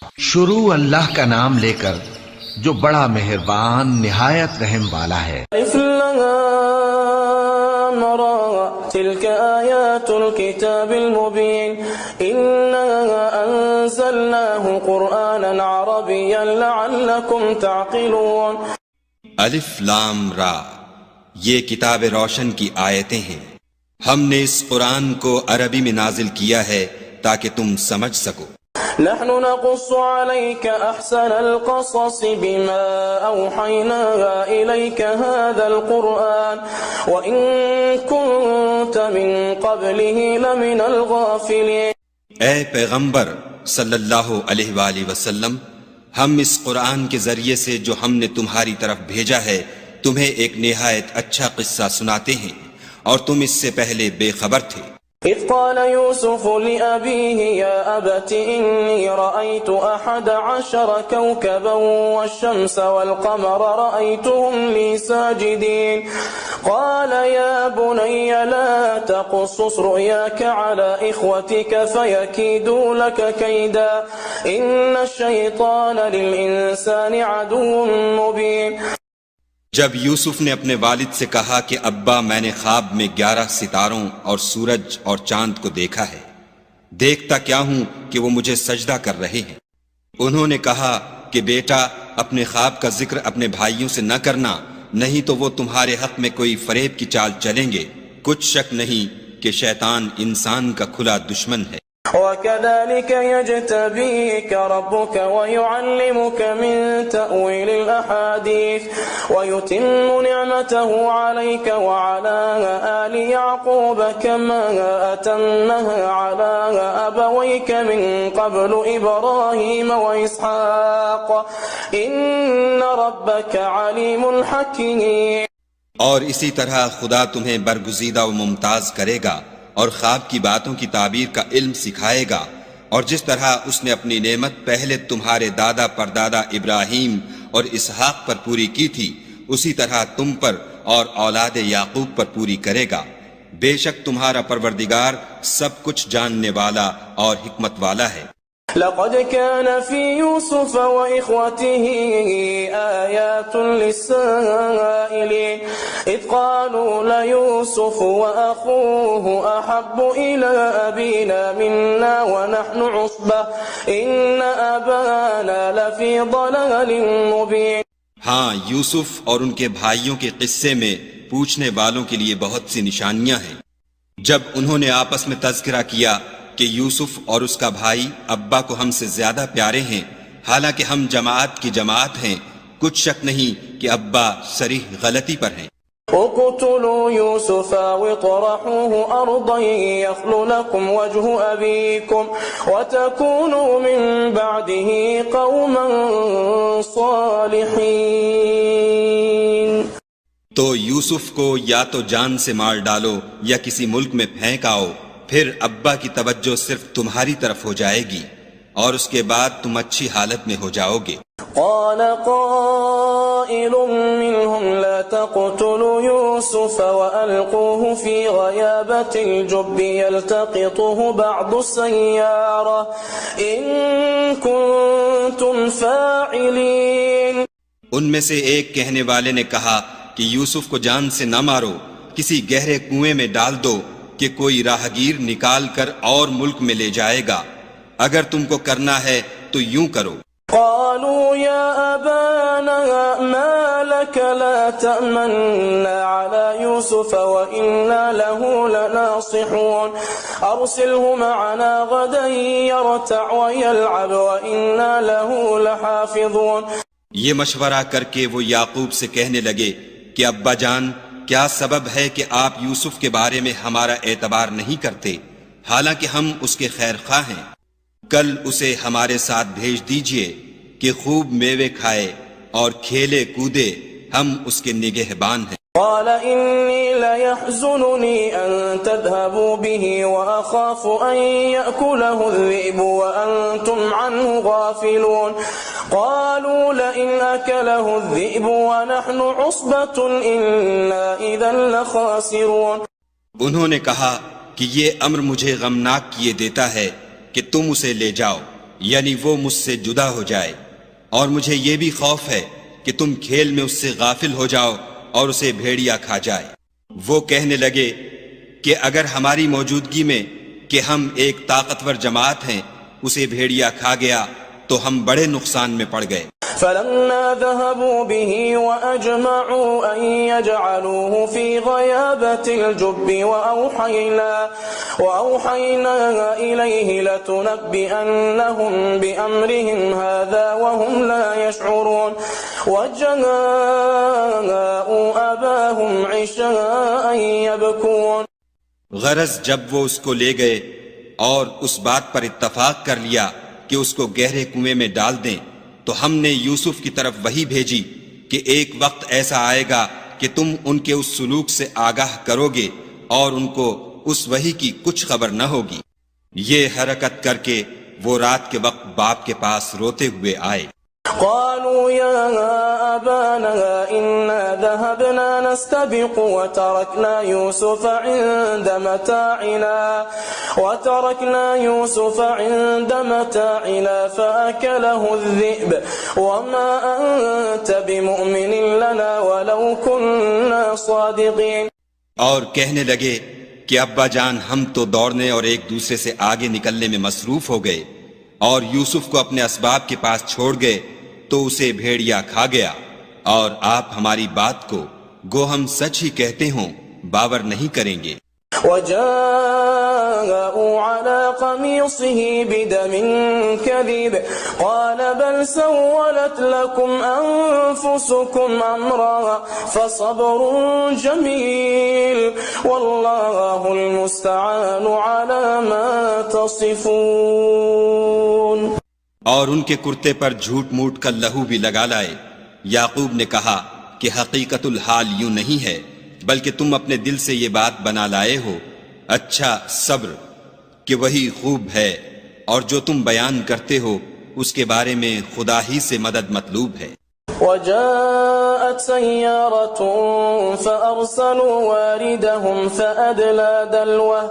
شروع اللہ کا نام لے کر جو بڑا مہربان نہایت رحم والا ہے۔ الف لام را تلك آیات الكتاب المبین انا انزلناه قرآنا عربیا لعلکم تعقلون۔ الف لام را، یہ کتاب روشن کی آیتیں ہیں، ہم نے اس قرآن کو عربی میں نازل کیا ہے تاکہ تم سمجھ سکو۔ نحن نقص عليك أحسن القصص بما أوحينا إليك هذا القرآن وإن كنت من قبله لمن الغافلين۔ اے پیغمبر صلی اللہ علیہ وآلہ وسلم، ہم اس قرآن کے ذریعے سے جو ہم نے تمہاری طرف بھیجا ہے تمہیں ایک نہایت اچھا قصہ سناتے ہیں، اور تم اس سے پہلے بے خبر تھے۔ إذ قال يوسف لأبيه يا أبت إني رأيت 11 كوكبا والشمس والقمر رأيتهم لي ساجدين قال يا بني لا تقصص رؤياك على إخوتك فيكيدوا لك كيدا إن الشيطان للإنسان عدو مبين۔ جب یوسف نے اپنے والد سے کہا کہ ابا میں نے خواب میں 11 ستاروں اور سورج اور چاند کو دیکھا ہے، دیکھتا کیا ہوں کہ وہ مجھے سجدہ کر رہے ہیں۔ انہوں نے کہا کہ بیٹا اپنے خواب کا ذکر اپنے بھائیوں سے نہ کرنا، نہیں تو وہ تمہارے حق میں کوئی فریب کی چال چلیں گے۔ کچھ شک نہیں کہ شیطان انسان کا کھلا دشمن ہے۔ وَكَذَلِكَ يَجْتَبِيكَ رَبُّكَ وَيُعَلِّمُكَ مِن تَأْوِيلِ الْأَحَادِيثِ وَيُتِمُّ نِعْمَتَهُ عَلَيْكَ وَعَلَى آلِ يَعْقُوبَ كَمَا أَتَمَّهَا عَلَى أَبَوَيْكَ مِن قَبْلُ إِبْرَاهِيمَ وَإِسْحَاقَ إِنَّ رَبَّكَ عَلِيمٌ حَكِيمٌ۔ اور اسی طرح خدا تمہیں برگزیدہ و ممتاز کرے گا اور خواب کی باتوں کی تعبیر کا علم سکھائے گا، اور جس طرح اس نے اپنی نعمت پہلے تمہارے دادا پردادا ابراہیم اور اسحاق پر پوری کی تھی، اسی طرح تم پر اور اولاد یعقوب پر پوری کرے گا۔ بے شک تمہارا پروردگار سب کچھ جاننے والا اور حکمت والا ہے۔ لقد كان في يوسف وإخوته آيات للسائلين إذ قالوا ليوسف وأخوه أحب إلى أبينا منا ونحن عصبة إن أبانا لفي ضلال مبين۔ ہاں، یوسف اور ان کے بھائیوں کے قصے میں پوچھنے والوں کے لیے بہت سی نشانیاں ہیں۔ جب انہوں نے آپس میں تذکرہ کیا کہ یوسف اور اس کا بھائی ابا کو ہم سے زیادہ پیارے ہیں، حالانکہ ہم جماعت کی جماعت ہیں، کچھ شک نہیں کہ ابا صریح غلطی پر ہیں۔ اقتلوا يوسف واطرحوه أرضا يخل لكم وجه أبيكم وتكونوا من بعده قوما صالحين۔ تو یوسف کو یا تو جان سے مار ڈالو یا کسی ملک میں پھینک آؤ، پھر ابا کی توجہ صرف تمہاری طرف ہو جائے گی اور اس کے بعد تم اچھی حالت میں ہو جاؤ گے۔ قال قائل منهم لا تقتلوا يوسف وألقوه في غيابة الجب يلتقطه بعض السيارة إن كنتم فاعلين۔ ان میں سے ایک کہنے والے نے کہا کہ یوسف کو جان سے نہ مارو، کسی گہرے کنویں میں ڈال دو کہ کوئی راہگیر نکال کر اور ملک میں لے جائے گا، اگر تم کو کرنا ہے تو یوں کرو۔ قالوا يا أبانا ما لك لا تأمنا على يوسف وإنا له لناصحون أرسله معنا غدا يرتع ويلعب وإنا له لحافظون۔ یہ مشورہ کر کے وہ یعقوب سے کہنے لگے کہ ابا جان، کیا سبب ہے کہ آپ یوسف کے بارے میں ہمارا اعتبار نہیں کرتے، حالانکہ ہم اس کے خیر خواہ ہیں؟ کل اسے ہمارے ساتھ بھیج دیجئے کہ خوب میوے کھائے اور کھیلے کودے، ہم اس کے نگہبان ہیں۔ قال إني ليحزنني أن تذهبوا به وأخاف أن يأكله الذئب وأنتم عنه غافلون قالوا لئن أكله الذئب ونحن عصبة إنا إذا لخاسرون۔ انہوں نے کہا کہ یہ امر مجھے غمناک کیے دیتا ہے کہ تم اسے لے جاؤ، یعنی وہ مجھ سے جدا ہو جائے، اور مجھے یہ بھی خوف ہے کہ تم کھیل میں اس سے غافل ہو جاؤ اور اسے بھیڑیا کھا جائے۔ وہ کہنے لگے کہ اگر ہماری موجودگی میں کہ ہم ایک طاقتور جماعت ہیں اسے بھیڑیا کھا گیا تو ہم بڑے نقصان میں پڑ گئے۔ فلما ذهبوا به وأجمعوا أن يجعلوه في غيابة الجب وأوحينا إليه لتنبئنهم بأمرهم هذا وهم لا يشعرون وجاءوا أباهم عشاء يبكون۔ غرض جب وہ اس کو لے گئے اور اس بات پر اتفاق کر لیا کہ اس کو گہرے کنویں میں ڈال دیں، تو ہم نے یوسف کی طرف وحی بھیجی کہ ایک وقت ایسا آئے گا کہ تم ان کے اس سلوک سے آگاہ کرو گے اور ان کو اس وحی کی کچھ خبر نہ ہوگی۔ یہ حرکت کر کے وہ رات کے وقت باپ کے پاس روتے ہوئے آئے۔ قالوا يا أبانا إنا ذهبنا نستبق وتركنا يوسف عند متاعنا فأكله الذئب وما أنت بمؤمن لنا ولو كنا صادقين۔ اور کہنے لگے کہ ابا جان ہم تو دوڑنے اور ایک دوسرے سے آگے نکلنے میں مصروف ہو گئے اور یوسف کو اپنے اسباب کے پاس چھوڑ گئے تو اسے بھیڑیا کھا گیا، اور آپ ہماری بات کو گو ہم سچ ہی کہتے ہوں باور نہیں کریں گے۔ وجاءوا على قميصه بدم كذب قال بل سولت لكم أنفسكم أمرا فصبر جميل والله المستعان على ما تصفون۔ اور ان کے کرتے پر جھوٹ موٹ کا لہو بھی لگا لائے۔ یعقوب نے کہا کہ حقیقت الحال یوں نہیں ہے بلکہ تم اپنے دل سے یہ بات بنا لائے ہو۔ اچھا صبر کہ وہی خوب ہے، اور جو تم بیان کرتے ہو اس کے بارے میں خدا ہی سے مدد مطلوب ہے۔ وجاءت سيارة فأرسلوا واردهم فأدلى دلوه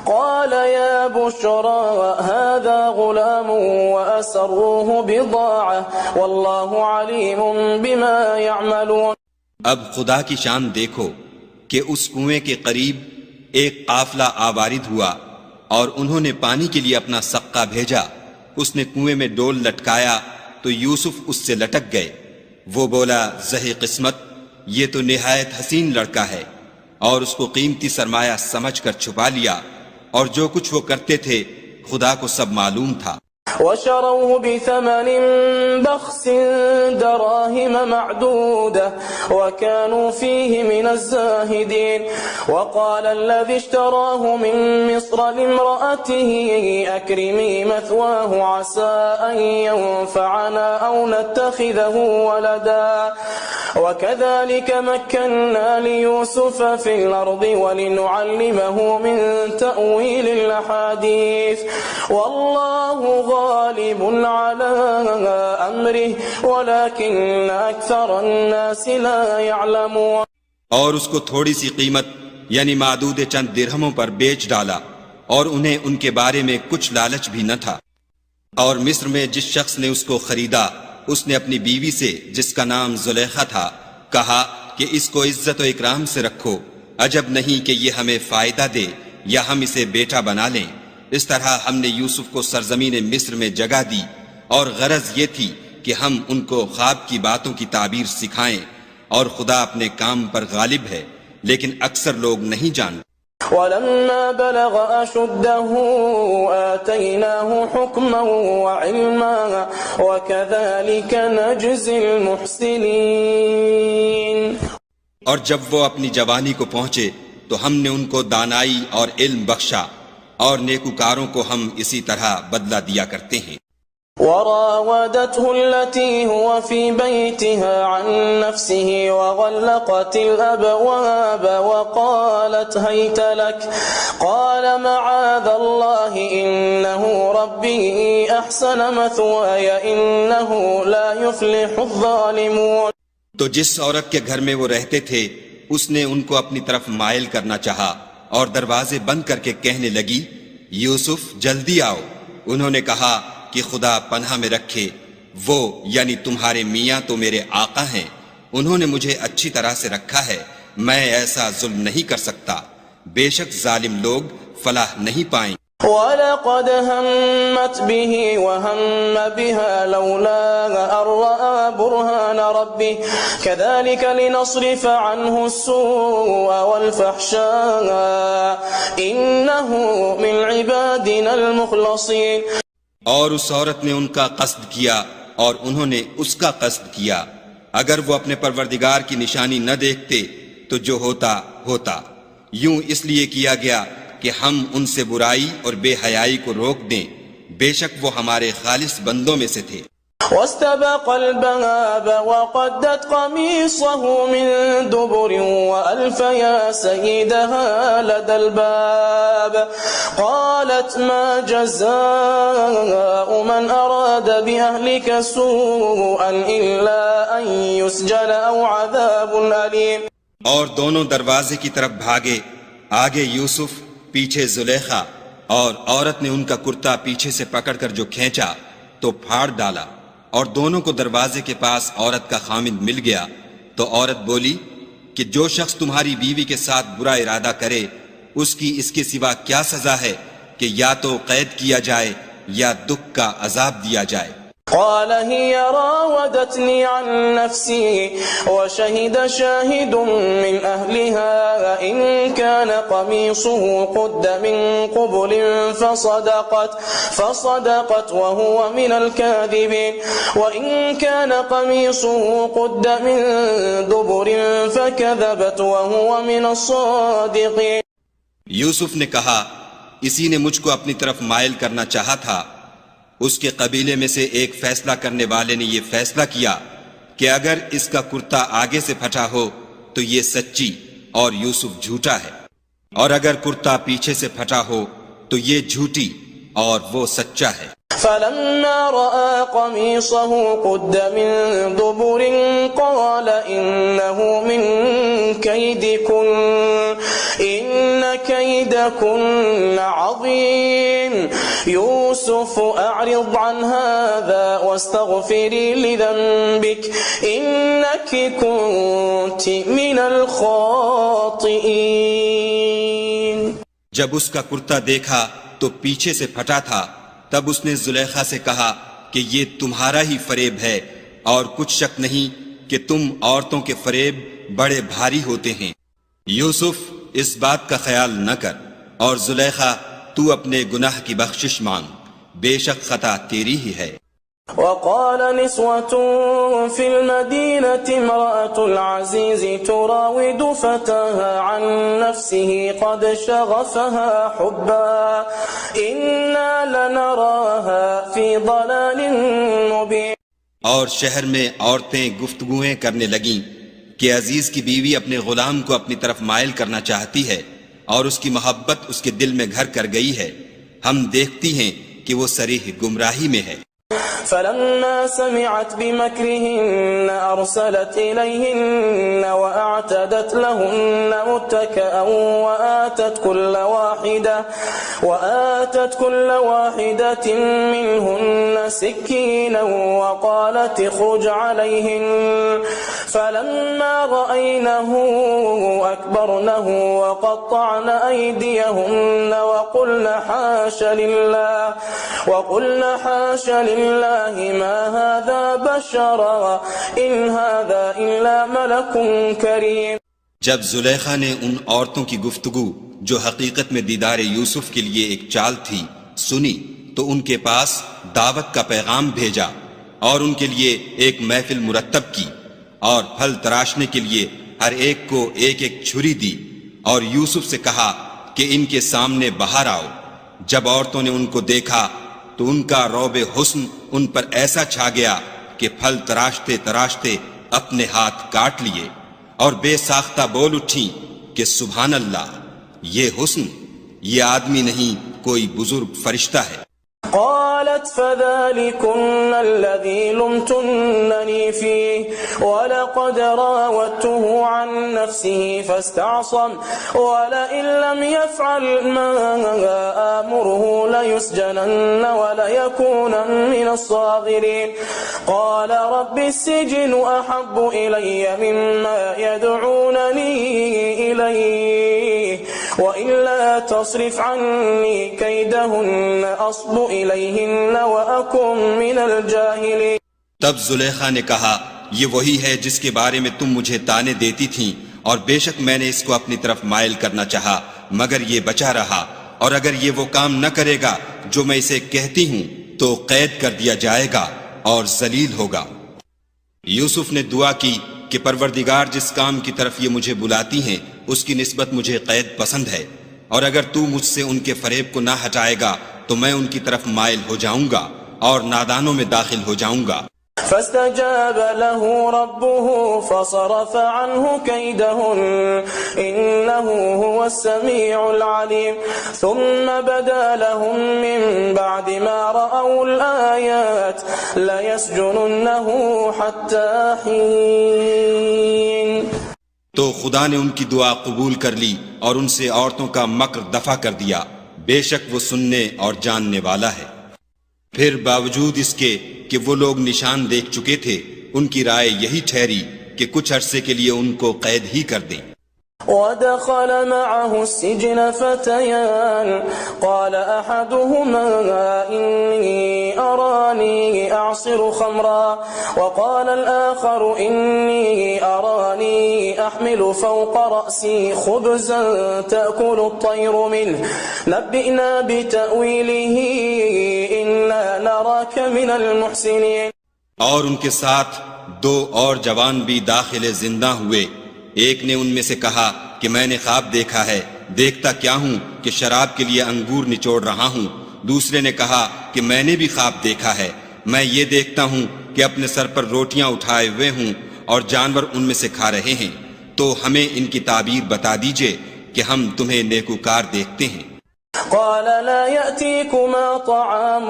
قال يا بشرى هذا غلام وأسروه بضاعة والله عليم بما يعملون۔ اب خدا کی شان دیکھو کہ اس کنویں کے قریب ایک قافلہ آوارد ہوا اور انہوں نے پانی کے لیے اپنا سقہ بھیجا۔ اس نے کنویں میں ڈول لٹکایا تو یوسف اس سے لٹک گئے۔ وہ بولا زہی قسمت، یہ تو نہایت حسین لڑکا ہے، اور اس کو قیمتی سرمایہ سمجھ کر چھپا لیا، اور جو کچھ وہ کرتے تھے خدا کو سب معلوم تھا۔ وشروه بثمن بخس دراهم معدودة وكانوا فيه من الزاهدين وقال الذي اشتراه من مصر لامرأته أكرمي مثواه عسى أن ينفعنا أو نتخذه ولدا وكذلك مكنا ليوسف في الأرض ولنعلمه من تأويل الأحاديث والله غالب على أمره ولكن أكثر الناس لا يعلمون۔ اور اس کو تھوڑی سی قیمت یعنی معدود چند درہموں پر بیچ ڈالا، اور انہیں ان کے بارے میں کچھ لالچ بھی نہ تھا۔ اور مصر میں جس شخص نے اس کو خریدا اس نے اپنی بیوی سے جس کا نام زلیخا تھا کہا کہ اس کو عزت و اکرام سے رکھو، عجب نہیں کہ یہ ہمیں فائدہ دے یا ہم اسے بیٹا بنا لیں۔ اس طرح ہم نے یوسف کو سرزمین مصر میں جگہ دی، اور غرض یہ تھی کہ ہم ان کو خواب کی باتوں کی تعبیر سکھائیں، اور خدا اپنے کام پر غالب ہے لیکن اکثر لوگ نہیں جانتے۔ ولما بلغ أشده آتيناه حكما وعلما وكذلك نجزي المحسنين۔ اور جب وہ اپنی جوانی کو پہنچے تو ہم نے ان کو دانائی اور علم بخشا، اور نیکوکاروں کو ہم اسی طرح بدلہ دیا کرتے ہیں۔ وراودته التي هو في بيتها عن نفسه وغلقت الأبواب وقالت هيت لك قال معاذ الله إنه ربي أحسن مثواي إنه لا يفلح الظالمون۔ تو جس عورت کے گھر میں وہ رہتے تھے اس نے ان کو اپنی طرف مائل کرنا چاہا اور دروازے بند کر کے کہنے لگی یوسف جلدی آؤ۔ انہوں نے کہا کہ خدا پناہ میں رکھے، وہ یعنی تمہارے میاں تو میرے آقا ہیں، انہوں نے مجھے اچھی طرح سے رکھا ہے، میں ایسا ظلم نہیں کر سکتا، بے شک ظالم لوگ فلاح نہیں پائیں۔ وَلَقَدْ هَمَّتْ بِهِ وَهَمَّ بِهَا لَوْلَا أَن رَّأَىٰ بُرْهَانَ رَبِّهِ كَذَٰلِكَ لِنَصْرِفَ عَنْهُ السُّوءَ وَالْفَحْشَاءَ إِنَّهُ مِنْ عِبَادِنَا الْمُخْلَصِينَ۔ اور اس عورت نے ان کا قصد کیا اور انہوں نے اس کا قصد کیا، اگر وہ اپنے پروردگار کی نشانی نہ دیکھتے تو جو ہوتا ہوتا، یوں اس لیے کیا گیا کہ ہم ان سے برائی اور بے حیائی کو روک دیں، بے شک وہ ہمارے خالص بندوں میں سے تھے۔ واستبق الباب وقدت قميصه من دبر وألف يا سيدها لدى الباب قالت ما جزاء من أراد بأهلك سوءا إلا أن يسجن أو عذاب أليم۔ اور دونوں دروازے کی طرف بھاگے، آگے یوسف، پیچھے زلیخا، اور عورت نے ان کا کرتا پیچھے سے پکڑ کر جو کھینچا تو پھاڑ ڈالا، اور دونوں کو دروازے کے پاس عورت کا خامند مل گیا، تو عورت بولی کہ جو شخص تمہاری بیوی کے ساتھ برا ارادہ کرے اس کی اس کے سوا کیا سزا ہے کہ یا تو قید کیا جائے یا دکھ کا عذاب دیا جائے۔ قال هي راودتني عن نفسي وشهد شاهد من أهلها إن كان قميصه قد من قبل فصدقت وهو من الكاذبين وإن كان قميصه قد من دبر فكذبت وهو من الصادقين۔ یوسف نے کہا، اسی نے مجھ کو اپنی طرف مائل کرنا چاہا تھا، اس کے قبیلے میں سے ایک فیصلہ کرنے والے نے یہ فیصلہ کیا کہ اگر اس کا کرتا آگے سے پھٹا ہو تو یہ سچی اور یوسف جھوٹا ہے، اور اگر کرتا پیچھے سے پھٹا ہو تو یہ جھوٹی اور وہ سچا ہے۔ فلما رأى قميصه قد من دبر قال إنه من كيدكن إن كيدكن عظيم يوسف أعرض عن هذا واستغفري لذنبك إنك كنت من الخاطئين۔ جب اس کا کرتا دیکھا تو پیچھے سے پھٹا تھا، تب اس نے زلیخا سے کہا کہ یہ تمہارا ہی فریب ہے، اور کچھ شک نہیں کہ تم عورتوں کے فریب بڑے بھاری ہوتے ہیں۔ یوسف اس بات کا خیال نہ کر، اور زلیخا تو اپنے گناہ کی بخشش مانگ، بے شک خطا تیری ہی ہے۔ وقال نسوة في المدينة امرأة العزيز تراود فتاها عن نفسه قد شغفها حبا إنا لنراها في ضلال مبين۔ اور شہر میں عورتیں گفتگویں کرنے لگیں کہ عزیز کی بیوی اپنے غلام کو اپنی طرف مائل کرنا چاہتی ہے اور اس کی محبت اس کے دل میں گھر کر گئی ہے، ہم دیکھتی ہیں کہ وہ صریح گمراہی میں ہے۔ فلما سمعت بمكرهن أرسلت إليهن وأعتدت لهن متكئا وآتت كل واحدة منهن سكينا وقالت اخرج عليهن فلما رأينه أكبرنه وقطعن أيديهن وقلن حاش لله ما هذا بشرا إن هذا إلا ملك كريم۔ جب زلیخا نے ان عورتوں کی گفتگو جو حقیقت میں دیدار یوسف کے لیے ایک چال تھی سنی تو ان کے پاس دعوت کا پیغام بھیجا اور ان کے لیے ایک محفل مرتب کی اور پھل تراشنے کے لیے ہر ایک کو ایک ایک چھری دی اور یوسف سے کہا کہ ان کے سامنے باہر آؤ۔ جب عورتوں نے ان کو دیکھا تو ان کا روب حسن ان پر ایسا چھا گیا کہ پھل تراشتے تراشتے اپنے ہاتھ کاٹ لیے اور بے ساختہ بول اٹھی کہ سبحان اللہ، یہ حسن، یہ آدمی نہیں کوئی بزرگ فرشتہ ہے۔ قالت فذلكن الذي لمتنني فيه ولقد راودته عن نفسه فاستعصم ولئن لم يفعل ما آمره ليسجنن وليكونن من الصاغرين قال رب السجن أحب إلي مما يدعونني إليه وإلا تصرف عني كيدهن أصب إليهن وأكن من الجاهلين. تب زلیخا نے کہا یہ وہی ہے جس کے بارے میں تم مجھے طعنے دیتی تھیں اور بے شک میں نے اس کو اپنی طرف مائل کرنا چاہا مگر یہ بچا رہا اور اگر یہ وہ کام نہ کرے گا جو میں اسے کہتی ہوں تو قید کر دیا جائے گا اور ذلیل ہوگا. یوسف نے دعا کی کہ پروردگار جس کام کی طرف یہ مجھے بلاتی ہیں اس کی نسبت مجھے قید پسند ہے اور اگر تو مجھ سے ان کے فریب کو نہ ہٹائے گا تو میں ان کی طرف مائل ہو جاؤں گا اور نادانوں میں داخل ہو جاؤں گا. فاستجاب له ربه فصرف عنه كيدهن إنه هو السميع العليم ثم بدا لهم من بعد ما رأوا الآيات ليسجننه حتى حين. تو خدا نے ان کی دعا قبول کر لی اور ان سے عورتوں کا مکر دفع کر دیا، بے شک وہ سننے اور جاننے والا ہے. پھر باوجود اس کے کہ وہ لوگ نشان دیکھ چکے تھے ان کی رائے یہی ٹھہری کہ کچھ عرصے کے لیے ان کو قید ہی کر دیں. ودخل معه السجن فتيان قال أحدهما إني أراني أعصر خمرا وقال الآخر إني أراني أحمل فوق رأسي خبزا تأكل الطير منه نبئنا بتأويله إنا نراك من المحسنين. اور ان کے ساتھ دو اور جوان بھی داخل زندہ ہوئے. ایک نے ان میں سے کہا کہ میں نے خواب دیکھا ہے، دیکھتا کیا ہوں کہ شراب کے لیے انگور نچوڑ رہا ہوں. دوسرے نے کہا کہ میں نے بھی خواب دیکھا ہے، میں یہ دیکھتا ہوں کہ اپنے سر پر روٹیاں اٹھائے ہوئے ہوں اور جانور ان میں سے کھا رہے ہیں. تو ہمیں ان کی تعبیر بتا دیجئے کہ ہم تمہیں نیکوکار دیکھتے ہیں. قال لا يأتيكما طعام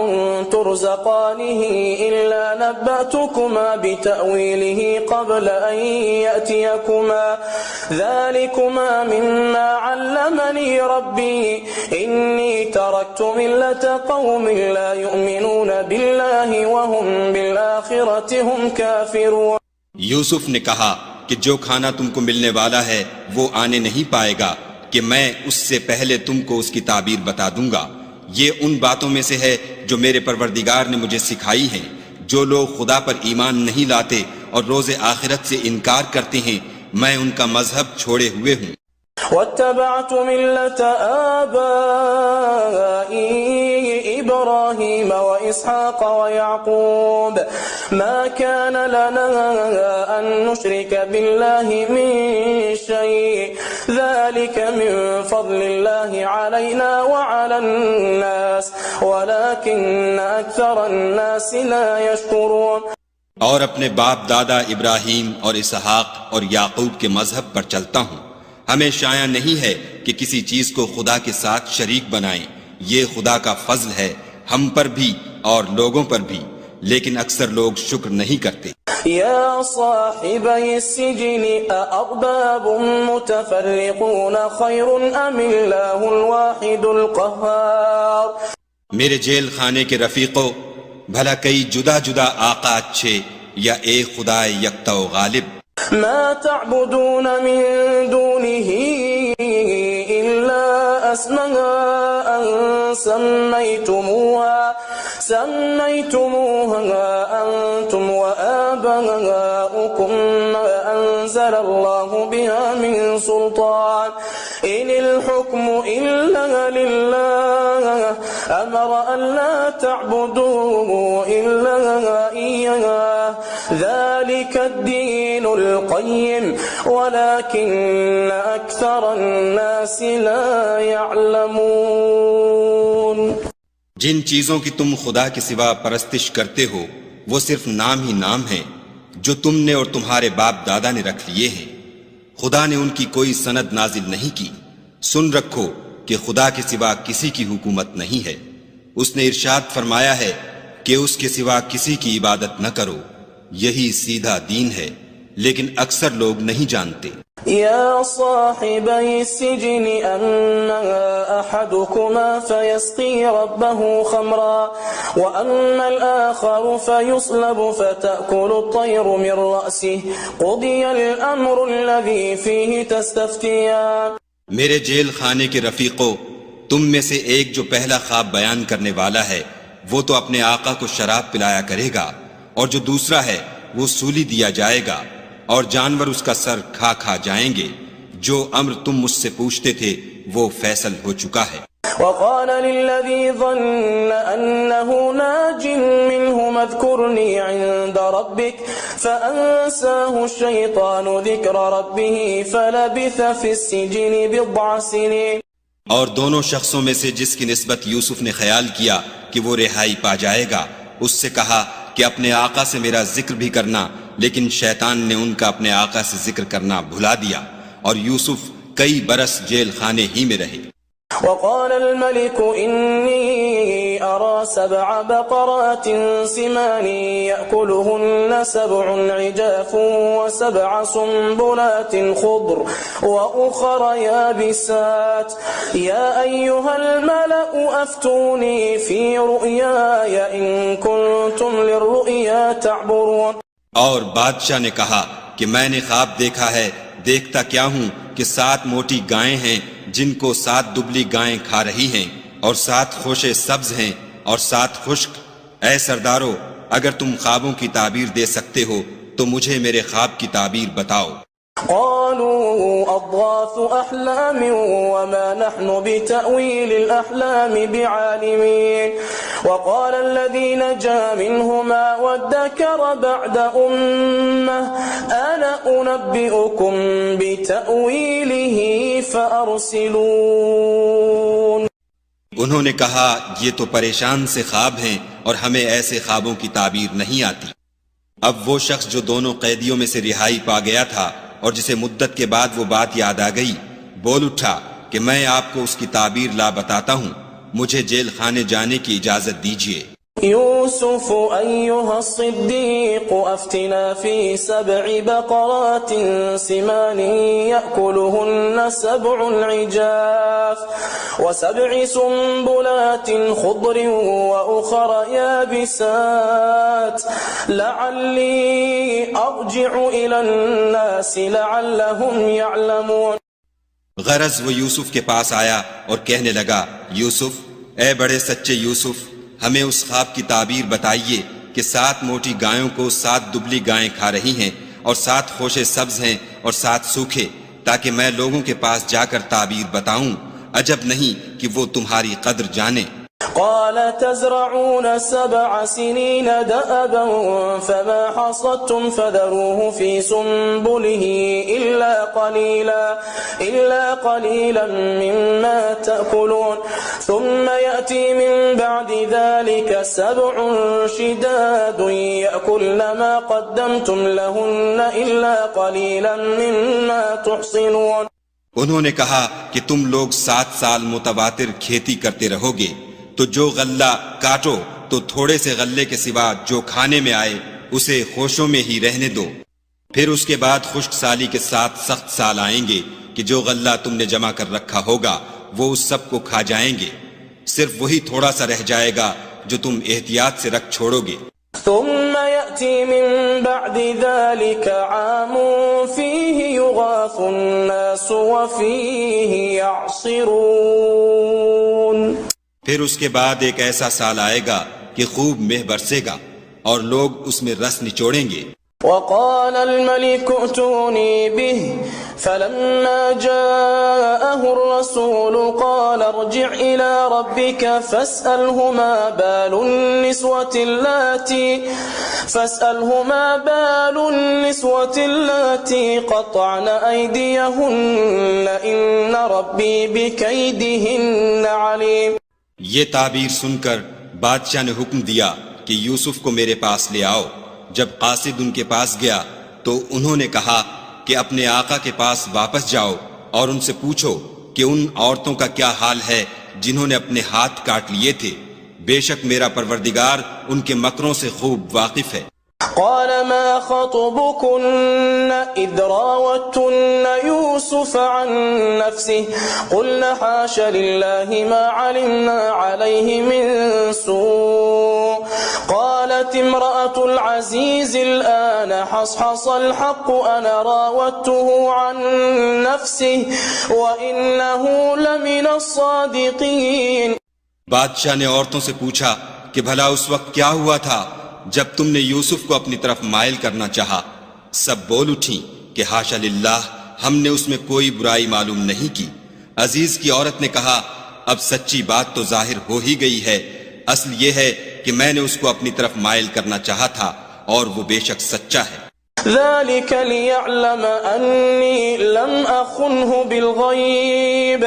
ترزقانه إلا نبأتكما بتأويله قبل أن يأتيكما ذلكما مما علمني ربي إني تركت ملة قوم لا يؤمنون بالله وهم بالآخرة هم كافرون. یوسف نے کہا کہ جو کھانا تم کو ملنے والا ہے وہ آنے نہیں پائے گا کہ میں اس سے پہلے تم کو اس کی تعبیر بتا دوں گا. یہ ان باتوں میں سے ہے جو میرے پروردگار نے مجھے سکھائی ہیں. جو لوگ خدا پر ایمان نہیں لاتے اور روز آخرت سے انکار کرتے ہیں میں ان کا مذہب چھوڑے ہوئے ہوں. واتبعت ملة آبائي إبراهيم وإسحاق ويعقوب ما كان لنا أن نشرك بالله من شيء ذلك من فضل الله علينا وعلى الناس ولكن أكثر الناس لا يشكرون. اور اپنے باپ دادا ابراہیم اور اسحاق اور یعقوب کے مذہب پر چلتا ہوں. ہمیں شایع نہیں ہے کہ کسی چیز کو خدا کے ساتھ شریک بنائیں. یہ خدا کا فضل ہے ہم پر بھی اور لوگوں پر بھی، لیکن اکثر لوگ شکر نہیں کرتے. يا صاحبي السجن أأرباب متفرقون خير أم الله الواحد القهار. میرے جیل خانے کے رفیقوں، بھلا کئی جدا جدا آقا اچھے یا ایک خدا یکتا و غالب. ما تعبدون من دونه إلا أسماء سميتموها أنتم وآباؤكم ما أنزل الله بها من سلطان إن الحكم إلا لله أمر أن لا تعبدوا إلا إياه ذلك الدين القيم ولكن أكثر الناس لا يعلمون. جن چیزوں کی تم خدا کے سوا پرستش کرتے ہو وہ صرف نام ہی نام ہیں جو تم نے اور تمہارے باپ دادا نے رکھ لیے ہیں. خدا نے ان کی کوئی سند نازل نہیں کی. سن رکھو کہ خدا کے سوا کسی کی حکومت نہیں ہے اس نے ارشاد فرمایا ہے کہ اس کے سوا کسی کی عبادت نہ کرو، یہی سیدھا دین ہے، لیکن اکثر لوگ نہیں جانتے۔ يا صاحبي السجن أما أحدكما فيسقي ربه خمرا وأما الآخر فيصلب فتأكل الطير من رأسه قضي الأمر الذي فيه تستفتيان۔ میرے جیل خانے کے رفیقو، تم میں سے ایک جو پہلا خواب بیان کرنے والا ہے وہ تو اپنے آقا کو شراب پلایا کرے گا، اور جو دوسرا ہے وہ سولی دیا جائے گا، اور جانور اس کا سر کھا کھا جائیں گے۔ جو امر تم مجھ سے پوچھتے تھے وہ فیصل ہو چکا ہے۔ وقال للذي ظن أنه ناج منهما اذكرني عند ربك فأنساه الشيطان ذكر ربه فلبث في السجن بضع سنين۔ اور دونوں شخصوں میں سے جس کی نسبت یوسف نے خیال کیا کہ وہ رہائی پا جائے گا، اس سے کہا کہ اپنے آقا سے میرا ذکر بھی کرنا، لیکن شیطان نے ان کا اپنے آقا سے ذکر کرنا بھلا دیا، اور یوسف کئی برس جیل خانے ہی میں رہے۔ وقال الملك إني أرى 7 بقرات سمان يأكلهن 7 عجاف و7 سنبلات خضر وأخر يابسات يا أيها الملأ أفتوني في رؤياي إن كنتم للرؤيا تعبرون۔ اور بادشاہ نے کہا کہ میں نے خواب دیکھا ہے، دیکھتا کیا ہوں کہ 7 موٹی گائیں ہیں جن کو 7 دبلی گائیں کھا رہی ہیں، اور 7 خوشے سبز ہیں اور 7 خشک۔ اے سردارو، اگر تم خوابوں کی تعبیر دے سکتے ہو تو مجھے میرے خواب کی تعبیر بتاؤ۔ قالوا أضغاث أحلام وما نحن بتأويل الأحلام بعالمين۔ وقال الذي نجا منهما وادكر بعد أمة أنا أنبئكم بتأويله فأرسلون۔ انہوں نے کہا یہ تو پریشان سے خواب ہیں اور ہمیں ایسے خوابوں کی تعبیر نہیں آتی۔ اب وہ شخص جو دونوں قیدیوں میں سے رہائی پا گیا تھا اور جسے مدت کے بعد وہ بات یاد آ گئی، بول اٹھا کہ میں آپ کو اس کی تعبیر لا بتاتا ہوں، مجھے جیل خانے جانے کی اجازت دیجیے۔ يوسف أيها الصديق أفتنا في 7 بقرات سمان يأكلهن 7 عجاف و7 سنبلات خضر وأخر يابسات لعلي أرجع إلى الناس لعلهم يعلمون۔ غرض وہ یوسف کے پاس آیا اور کہنے لگا، یوسف، اے بڑے سچے یوسف، ہمیں اس خواب کی تعبیر بتائیے کہ 7 موٹی گایوں کو 7 دبلی گائیں کھا رہی ہیں، اور 7 خوشے سبز ہیں اور 7 سوکھے، تاکہ میں لوگوں کے پاس جا کر تعبیر بتاؤں، عجب نہیں کہ وہ تمہاری قدر جانے۔ قال تزرعون 7 سنين دأبا فما حصدتم فذروه في سنبله إلا قليلا مما تأكلون ثم يأتي من بعد ذلك 7 شداد يأكلن ما قدمتم لهن إلا قليلا مما تحصنون۔ انہوں نے کہا کہ تم لوگ 7 سال متواتر کھیتی کرتے رہو گے، تو جو غلہ کاٹو تو تھوڑے سے غلے کے سوا جو کھانے میں آئے اسے خوشوں میں ہی رہنے دو، پھر اس کے بعد خشک سالی کے ساتھ سخت سال آئیں گے کہ جو غلہ تم نے جمع کر رکھا ہوگا وہ اس سب کو کھا جائیں گے، صرف وہی تھوڑا سا رہ جائے گا جو تم احتیاط سے رکھ چھوڑو گے۔ ثم يأتي من بعد ذلك عام فيه يغاث الناس وفيه يعصرون۔ پھر اس کے بعد ایک ایسا سال آئے گا کہ خوب مہ برسے گا اور لوگ اس میں رس نچوڑیں گے۔ وقال الملك ائتوني به فلما جاءه الرسول قال ارجع إلى ربك فاسأله ما بال النسوة اللاتي قطعن أيديهن إن ربي بكيدهن عليم۔ یہ تعبیر سن کر بادشاہ نے حکم دیا کہ یوسف کو میرے پاس لے آؤ۔ جب قاصد ان کے پاس گیا تو انہوں نے کہا کہ اپنے آقا کے پاس واپس جاؤ اور ان سے پوچھو کہ ان عورتوں کا کیا حال ہے جنہوں نے اپنے ہاتھ کاٹ لیے تھے، بے شک میرا پروردگار ان کے مکروں سے خوب واقف ہے۔ قال ما خطبكن إذ راوتن يوسف عن نفسه قلنا حاش لله ما علمنا عليه من سوء قالت امرأة العزيز الآن حصحص الحق أنا راودته عن نفسه وإنه لمن الصادقين۔ بادشاہ نے عورتوں سے پوچھا کہ بھلا اس وقت کیا ہوا تھا جب تم نے یوسف کو اپنی طرف مائل کرنا چاہا؟ سب بول اٹھیں کہ حاشا للہ، ہم نے اس میں کوئی برائی معلوم نہیں کی۔ عزیز کی عورت نے کہا اب سچی بات تو ظاہر ہو ہی گئی ہے، اصل یہ ہے کہ میں نے اس کو اپنی طرف مائل کرنا چاہا تھا اور وہ بے شک سچا ہے۔ ذلك ليعلم أني لم أخنه بالغيب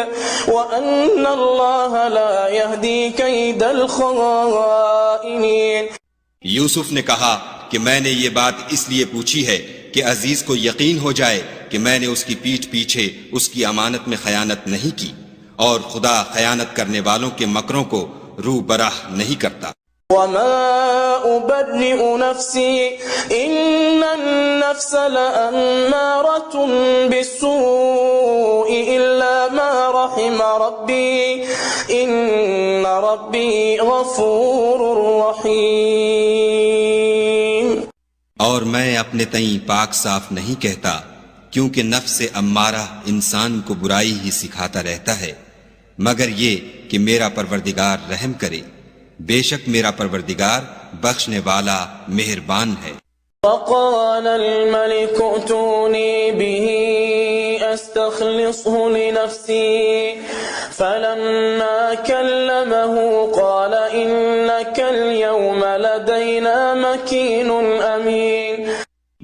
وأن الله لا يهدي كيد الخائنين۔ یوسف نے کہا کہ میں نے یہ بات اس لیے پوچھی ہے کہ عزیز کو یقین ہو جائے کہ میں نے اس کی پیٹھ پیچھے اس کی امانت میں خیانت نہیں کی، اور خدا خیانت کرنے والوں کے مکروں کو رو براہ نہیں کرتا۔ وما أبرئ نفسي إن النفس لأمارة بالسوء إلا ما رحم ربي إن ربي غفور رحيم۔ اور میں اپنے تئیں پاک صاف نہیں کہتا، کیونکہ نفس امارہ انسان کو برائی ہی سکھاتا رہتا ہے، مگر یہ کہ میرا پروردگار رحم کرے، بے شک میرا پروردگار بخشنے والا مہربان ہے۔ وقال الملك ائتوني به استخلصه لنفسي فلما كلمه قال إنك اليوم لدينا مكين أمين۔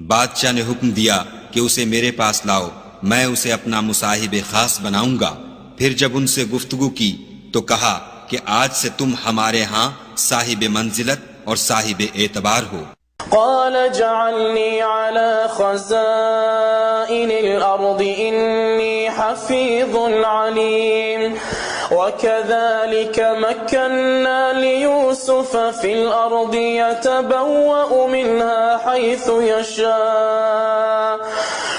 بادشاہ نے حکم دیا کہ اسے میرے پاس لاؤ، میں اسے اپنا مصاحب خاص بناؤں گا۔ پھر جب ان سے گفتگو کی تو کہا کہ آج سے تم ہمارے ہاں صاحب منزلت اور صاحب اعتبار ہو۔ قال جعلني على خزائن الأرض إني حفيظ عليم وكذلك مكنا ليوسف في الأرض يتبوأ منها حيث يشاء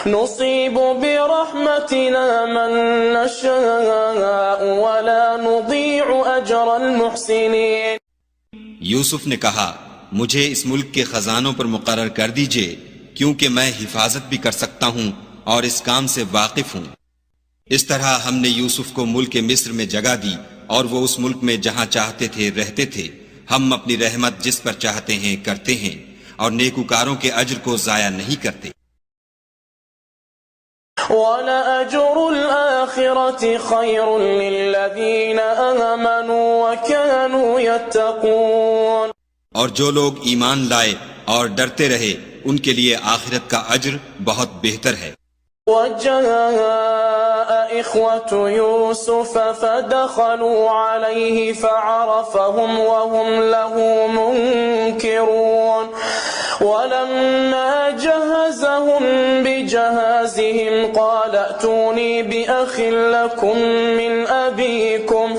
نصيب برحمتنا من نشاء ولا نضيع أجر المحسنين۔ یوسف نے کہا مجھے اس ملک کے خزانوں پر مقرر کر دیجئے، کیونکہ میں حفاظت بھی کر سکتا ہوں اور اس کام سے واقف ہوں۔ اس طرح ہم نے یوسف کو ملک مصر میں جگہ دی اور وہ اس ملک میں جہاں چاہتے تھے رہتے تھے۔ ہم اپنی رحمت جس پر چاہتے ہیں کرتے ہیں اور نیکوکاروں کے اجر کو ضائع نہیں کرتے۔ وَلَأَجْرُ الْآخِرَةِ خَيْرٌ لِّلَّذِينَ آمَنُوا وَكَانُوا يَتَّقُونَ۔ اور جو لوگ ایمان لائے اور ڈرتے رہے ان کے لیے آخرت کا اجر بہت بہتر ہے۔ وَجَاءَ إِخْوَةُ يُوسُفَ فَدَخَلُوا عَلَيْهِ فَعَرَفَهُمْ وَهُمْ لَهُ مُنكِرُونَ وَلَمَّا جَهَّزَهُم بِجَهَازِهِمْ قَالَ ائْتُونِي بِأَخٍ لَّكُم مِّنْ أَبِيكُمْ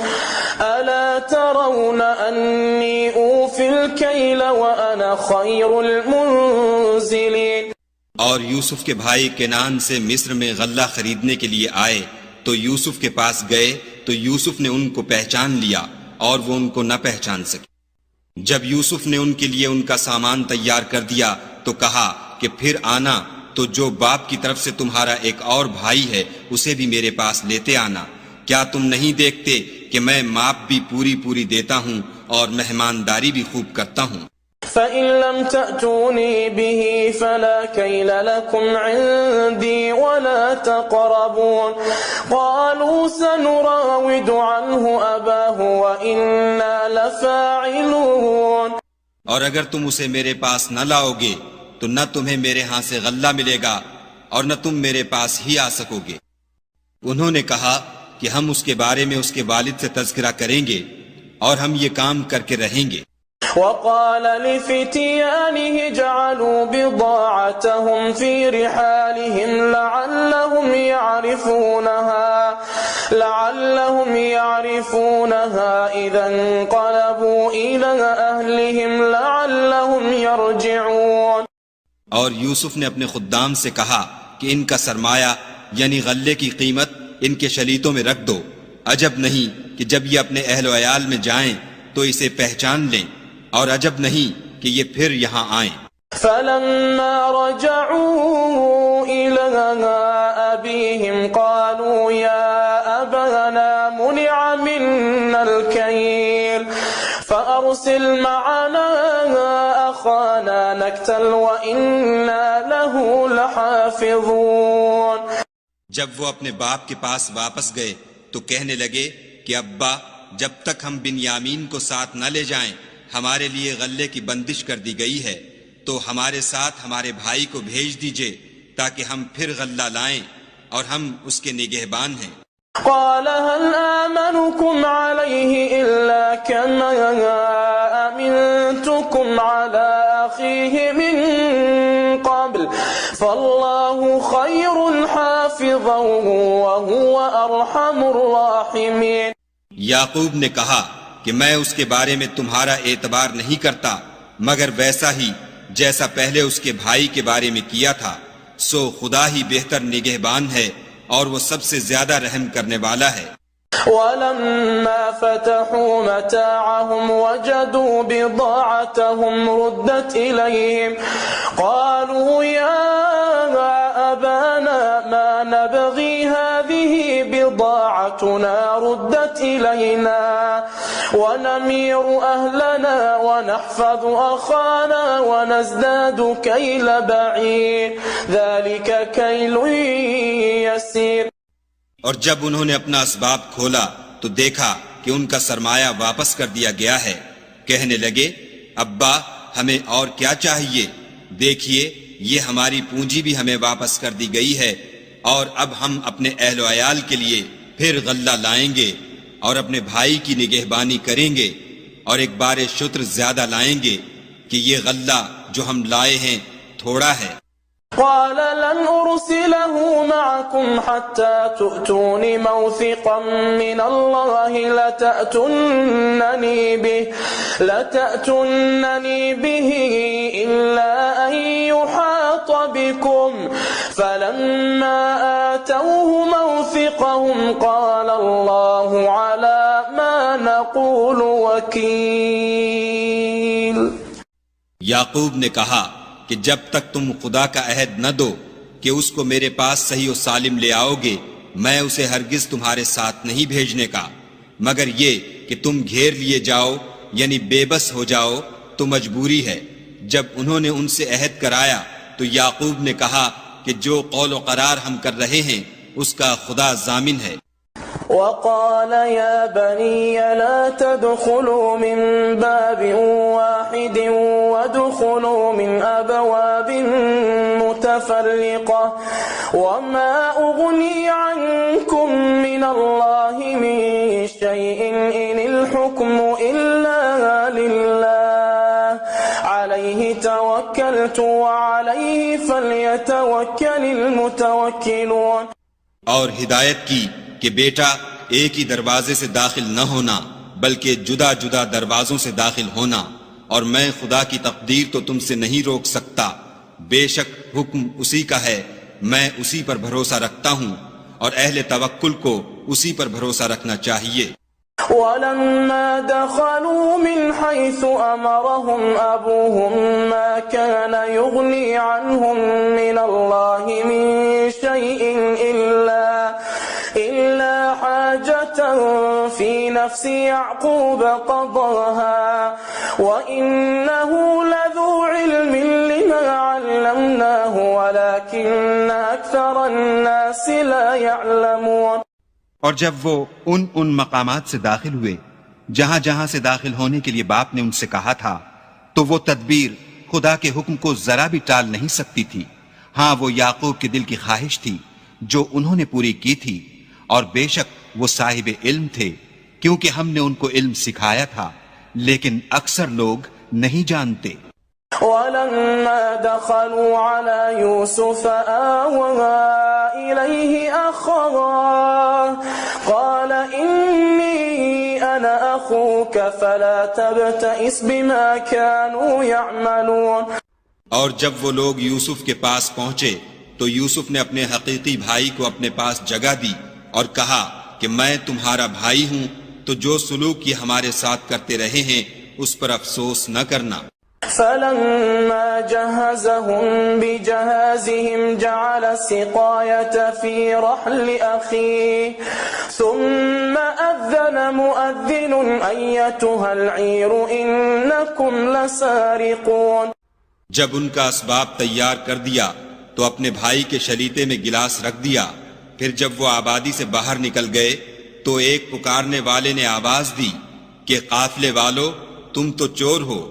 أَلَا تَرَوْنَ أَنِّي أُوفِي الْكَيْلَ وَأَنَا خَيْرُ الْمُنزِلِينَ۔ اور یوسف کے بھائی کنان سے مصر میں غلہ خریدنے کے لیے آئے تو یوسف کے پاس گئے تو یوسف نے ان کو پہچان لیا اور وہ ان کو نہ پہچان سکے۔ جب یوسف نے ان کے لیے ان کا سامان تیار کر دیا تو کہا کہ پھر آنا تو جو باپ کی طرف سے تمہارا ایک اور بھائی ہے اسے بھی میرے پاس لیتے آنا۔ کیا تم نہیں دیکھتے کہ میں ماپ بھی پوری دیتا ہوں اور مہمانداری بھی خوب کرتا ہوں؟ فَإِن لَّمْ تَأْتُونِي بِهِ فَلَا كَيْلَ لَكُمْ عِندِي وَلَا تَقْرَبُونَ قَالُوا سَنُرَاوِدُ عَنْهُ أَبَاهُ وَإِنَّا لَفَاعِلُونَ۔ اور اگر تم اسے میرے پاس نہ لاؤ گے تو نہ تمہیں میرے ہاں سے غلہ ملے گا اور نہ تم میرے پاس ہی آ سکو گے۔ انہوں نے کہا کہ ہم اس کے بارے میں اس کے والد سے تذکرہ کریں گے اور ہم یہ کام کر کے رہیں گے۔ وقال لفتيانه جعلوا بضاعتهم في رحالهم لعلهم يعرفونها لعلهم يعرفونها إذا انقلبوا إلى أهلهم لعلهم يرجعون۔ اور یوسف نے اپنے خدام سے کہا کہ ان کا سرمایہ یعنی غلے کی قیمت ان کے شلیتوں میں رکھ دو، عجب نہیں کہ جب یہ اپنے اہل و عیال میں جائیں تو اسے پہچان لیں، اور عجب نہیں کہ یہ پھر یہاں آئیں۔ فلما رجعوا إلى أبيهم قالوا يا أبانا منع منا الكيل فأرسل معنا أخانا نكتل وإنا له لحافظون۔ جب وہ اپنے باپ کے پاس واپس گئے تو کہنے لگے کہ ابا، جب تک ہم بنیامین کو ساتھ نہ لے جائیں ہمارے لیے غلے کی بندش کر دی گئی ہے، تو ہمارے ساتھ ہمارے بھائی کو بھیج دیجئے تاکہ ہم پھر غلہ لائیں، اور ہم اس کے نگہبان ہیں۔ قال هل آمنكم عليه إلا كما أمنتكم على أخيه من قبل فالله خير حافظا وهو أرحم الراحمين۔ یعقوب نے کہا کہ میں اس کے بارے میں تمہارا اعتبار نہیں کرتا مگر ویسا ہی جیسا پہلے اس کے بھائی کے بارے میں کیا تھا، سو خدا ہی بہتر نگہبان ہے اور وہ سب سے زیادہ رحم کرنے والا ہے۔ ولما فتحوا متاعهم وجدوا بضاعتهم ردت إليهم قالوا يا أبانا ما نبغي هذه بضاعتنا ردت إلينا ونمير أهلنا ونحفظ أخانا ونزداد كيل بعير ذلك كيل يسير۔ اور جب انہوں نے اپنا اسباب کھولا تو دیکھا کہ ان کا سرمایہ واپس کر دیا گیا ہے، کہنے لگے ابا ہمیں اور کیا چاہیے، دیکھیے یہ ہماری پونجی بھی ہمیں واپس کر دی گئی ہے، اور اب ہم اپنے اہل و عیال کے لیے پھر غلہ لائیں گے اور اپنے بھائی کی نگہبانی کریں گے، اور ایک بار شتر زیادہ لائیں گے کہ یہ غلہ جو ہم لائے ہیں تھوڑا ہے۔ قال لن أرسله معكم حتى تؤتون موثقا من الله لتأتونني به إلا أن يحاط بكم فلما آتوه موثقهم قال الله على ما نقول وكيل۔ یعقوب نے کہا کہ جب تک تم خدا کا عہد نہ دو کہ اس کو میرے پاس صحیح و سالم لے آؤ گے، میں اسے ہرگز تمہارے ساتھ نہیں بھیجنے کا، مگر یہ کہ تم گھیر لیے جاؤ یعنی بے بس ہو جاؤ تو مجبوری ہے۔ جب انہوں نے ان سے عہد کرایا تو یعقوب نے کہا کہ جو قول و قرار ہم کر رہے ہیں اس کا خدا ضامن ہے۔ وقال يا بني لا تدخلوا من باب واحد وادخلوا من أبواب متفرقة وما أغني عنكم من الله من شيء إن الحكم إلا لله عليه توكلت وعليه فليتوكل المتوكلون۔ اور ہدایت کی کہ بیٹا ایک ہی دروازے سے داخل نہ ہونا بلکہ جدا جدا دروازوں سے داخل ہونا، اور میں خدا کی تقدیر تو تم سے نہیں روک سکتا، بے شک حکم اسی کا ہے، میں اسی پر بھروسہ رکھتا ہوں، اور اہل توکل کو اسی پر بھروسہ رکھنا چاہیے۔ ولما دخلوا من حيث أمرهم أبوهم ما كان يغني عنهم من الله من شيء إلا حاجة في نفس يعقوب قضاها وإنه لذو علم لما علمناه ولكن أكثر الناس لا يعلمون۔ اور جب وہ ان مقامات سے داخل ہوئے جہاں جہاں سے داخل ہونے کے لیے باپ نے ان سے کہا تھا تو وہ تدبیر خدا کے حکم کو ذرا بھی ٹال نہیں سکتی تھی۔ ہاں وہ یعقوب کے دل کی خواہش تھی جو انہوں نے پوری کی تھی، اور بے شک وہ صاحب علم تھے کیونکہ ہم نے ان کو علم سکھایا تھا، لیکن اکثر لوگ نہیں جانتے۔ ولما دخلوا على يوسف آوى إليه أخاه قال إني أنا أخوك فلا تبتئس بما كانوا يعملون. اور جب وہ لوگ یوسف کے پاس پہنچے تو یوسف نے اپنے حقیقی بھائی کو اپنے پاس جگہ دی اور کہا کہ میں تمہارا بھائی ہوں، تو جو سلوک یہ ہمارے ساتھ کرتے رہے ہیں اس پر افسوس نہ کرنا. فلما جهزهم بجهازهم جعل السقاية في رحل أخيه ثم أذن مؤذن أيتها العير إنكم لسارقون. جب ان کا اسباب تیار کر دیا تو اپنے بھائی کے شلیتے میں گلاس رکھ دیا. پھر جب وہ آبادی سے باہر نکل گئے تو ایک پکارنے والے نے آواز دی کہ قافلے والو تم تو چور ہو.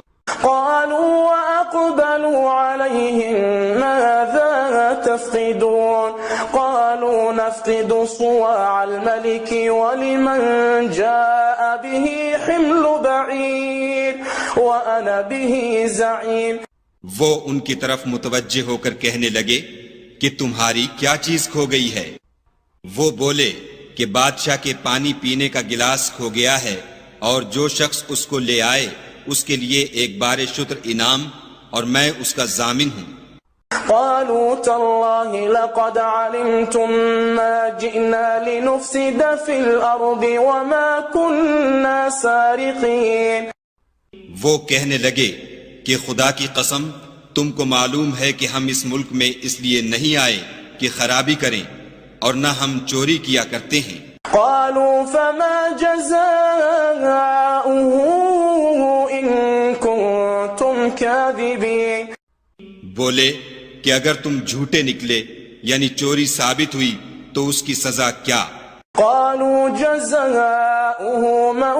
قالوا وأقبلوا عليهم ماذا تفقدون قالوا نفقد صواع الملك ولمن جاء به حمل بعير وأنا به زعيم. وہ ان کی طرف متوجہ ہو کر کہنے لگے کہ تمہاری کیا چیز کھو گئی ہے؟ وہ بولے کہ بادشاہ کے پانی پینے کا گلاس کھو گیا ہے اور جو شخص اس کو لے آئے اس کے لیے ایک بار شتر انعام اور میں اس کا ضامن ہوں. قالوا تالله لقد علمتم ما جئنا لنفسد في الأرض وما كنا سارقين. وہ کہنے لگے کہ خدا کی قسم تم کو معلوم ہے کہ ہم اس ملک میں اس لیے نہیں آئے کہ خرابی کریں اور نہ ہم چوری کیا کرتے ہیں. قالوا فما جزاؤه إن كنتم كاذبين. بولے کہ اگر تم جھوٹے نکلے یعنی چوری ثابت ہوئی تو اس کی سزا کیا؟ قالوا جزاؤه من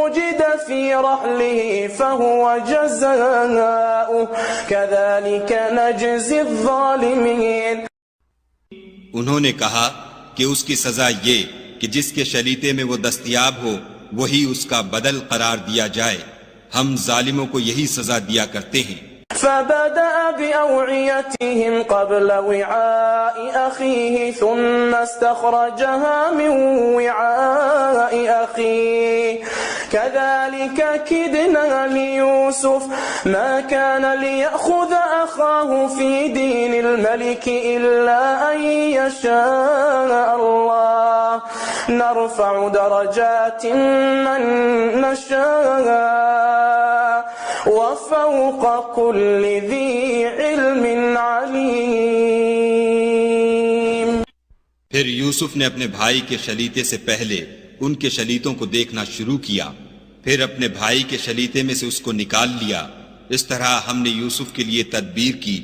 وجد في رحله فهو جزاؤه كذلك نجزي الظالمين. انہوں نے کہا کہ اس کی سزا یہ کہ جس کے شلیتے میں وہ دستیاب ہو وہی اس کا بدل قرار دیا جائے. ہم ظالموں کو یہی سزا دیا کرتے ہیں. فبدأ بأوعيتهم قبل وعاء أخيه ثم استخرجها من وعاء أخيه كذلك كدنا ليوسف ما كان ليأخذ أخاه في دين الملك إلا أن يشاء الله نرفع درجات من نشاء وفوق كل ذي علم عليم. پھر یوسف نے اپنے بھائی کے شلیتے سے پہلے ان کے شلیتوں کو دیکھنا شروع کیا، پھر اپنے بھائی کے شلیتے میں سے اس کو نکال لیا. اس طرح ہم نے یوسف کے لیے تدبیر کی،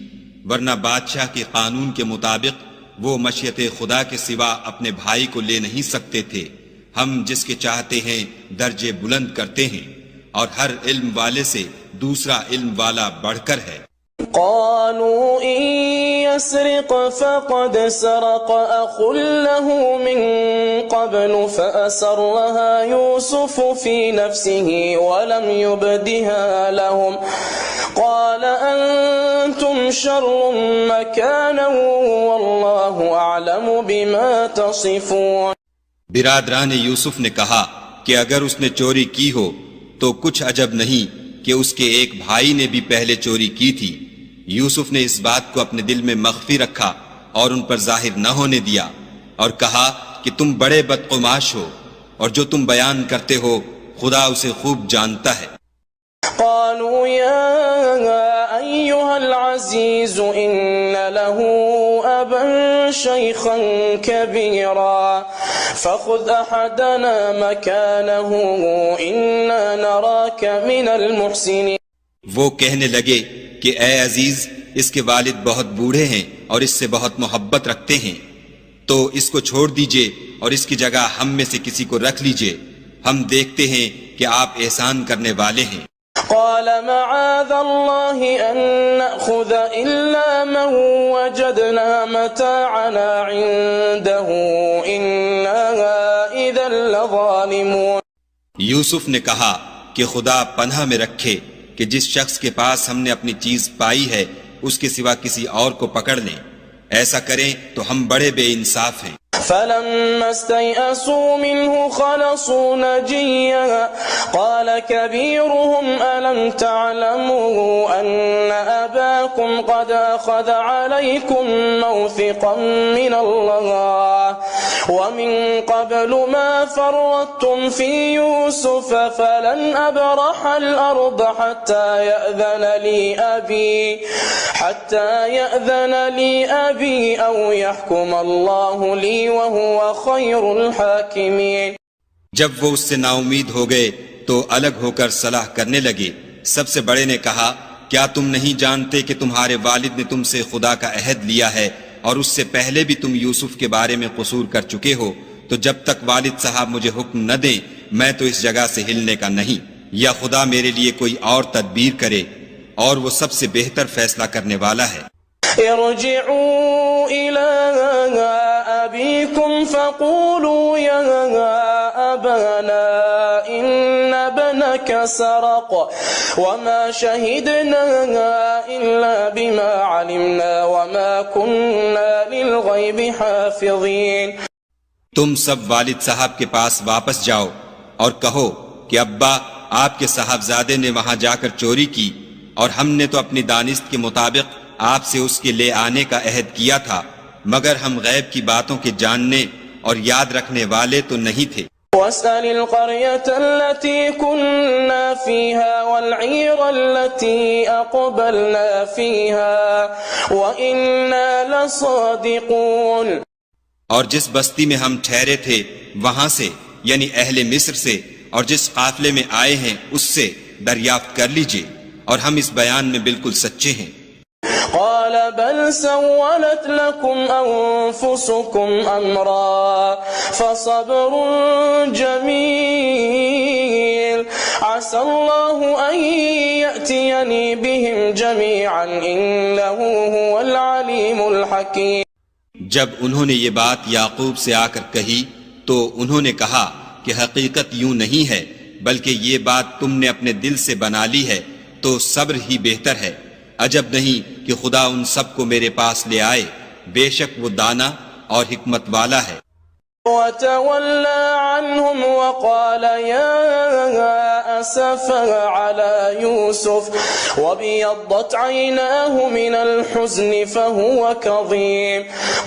ورنہ بادشاہ کے قانون کے مطابق وہ مشیت خدا کے سوا اپنے بھائی کو لے نہیں سکتے تھے. ہم جس کے چاہتے ہیں درجے بلند کرتے ہیں اور ہر علم والے سے دوسرا علم والا بڑھ کر ہے. قالوا إن يسرق فقد سرق أخ له من قبل فأسرها يوسف في نفسه ولم يبدها لهم قال أنتم شر مكانا والله أعلم بما تصفون. برادران یوسف نے کہا کہ اگر اس نے چوری کی ہو تو کچھ عجب نہیں کہ اس کے ایک بھائی نے بھی پہلے چوری کی تھی. یوسف نے اس بات کو اپنے دل میں مخفی رکھا اور ان پر ظاہر نہ ہونے دیا اور کہا کہ تم بڑے بدقماش ہو اور جو تم بیان کرتے ہو خدا اسے خوب جانتا ہے. قالوا يا أيها العزيز إن له أبا شيخا كبيرا فخذ أحدنا مكانه إنا نراك من المحسنين. وہ کہنے لگے کہ اے عزیز اس کے والد بہت بوڑھے ہیں اور اس سے بہت محبت رکھتے ہیں، تو اس کو چھوڑ دیجئے اور اس کی جگہ ہم میں سے کسی کو رکھ لیجئے، ہم دیکھتے ہیں کہ آپ احسان کرنے والے ہیں. قال معاذ الله أن نأخذ إلا من وجدنا متاعنا عنده إنا إذا لظالمون. یوسف نے کہا کہ خدا پناہ میں رکھے کہ جس شخص کے پاس ہم نے اپنی چیز پائی ہے اس کے سوا کسی اور کو پکڑ لیں، ایسا کریں تو ہم بڑے بے انصاف ہیں. فلما استيئسوا منه خلصوا نجيا قال كبيرهم ألم تعلموا أن أباكم قد أخذ عليكم موثقا من الله ومن قبل ما فرطتم في يوسف فلن أبرح الأرض حتى يأذن لي أبي أو يحكم الله لي وهو خير الحاكمين. جب وہ اس سے نا امید ہو گئے تو الگ ہو کر صلاح کرنے لگے. سب سے بڑے نے کہا کیا تم نہیں جانتے کہ تمہارے والد نے تم سے خدا کا عہد لیا ہے اور اس سے پہلے بھی تم یوسف کے بارے میں قصور کر چکے ہو؟ تو جب تک والد صاحب مجھے حکم نہ دیں میں تو اس جگہ سے ہلنے کا نہیں، یا خدا میرے لیے کوئی اور تدبیر کرے، اور وہ سب سے بہتر فیصلہ کرنے والا ہے. ارجعوا إلى أبيكم فقولوا يا أبانا إن ابنك سرق وما شهدنا إلا بما علمنا وما كنا للغيب حافظين. تم سب والد صاحب کے پاس واپس جاؤ اور کہو کہ ابا آپ کے صاحبزادے نے وہاں جا کر چوری کی، اور ہم نے تو اپنی دانست کے مطابق آپ سے اس کے لے آنے کا عہد کیا تھا، مگر ہم غیب کی باتوں کے جاننے اور یاد رکھنے والے تو نہیں تھے. واسأل القرية التي كنا فيها والعير التي أقبلنا فيها وإنا لصادقون. اور جس بستی میں ہم ٹھہرے تھے وہاں سے، یعنی اہل مصر سے، اور جس قافلے میں آئے ہیں اس سے دریافت کر لیجئے، اور ہم اس بیان میں بالکل سچے ہیں. قال بل سولت لكم أنفسكم أمرا فصبر جميل عسى الله أن يأتيني بهم جميعا إنه هو العليم الحكيم. جب انہوں نے یہ بات یعقوب سے آ کر کہی تو انہوں نے کہا کہ حقیقت یوں نہیں ہے بلکہ یہ بات تم نے اپنے دل سے بنا لی ہے، تو صبر ہی بہتر ہے. عجب نہیں کہ خدا ان سب کو میرے پاس لے آئے، بے شک وہ دانا اور حکمت والا ہے. وتولى عنهم وقال يا أسفا على يوسف وابيضت عيناه من الحزن فهو كظيم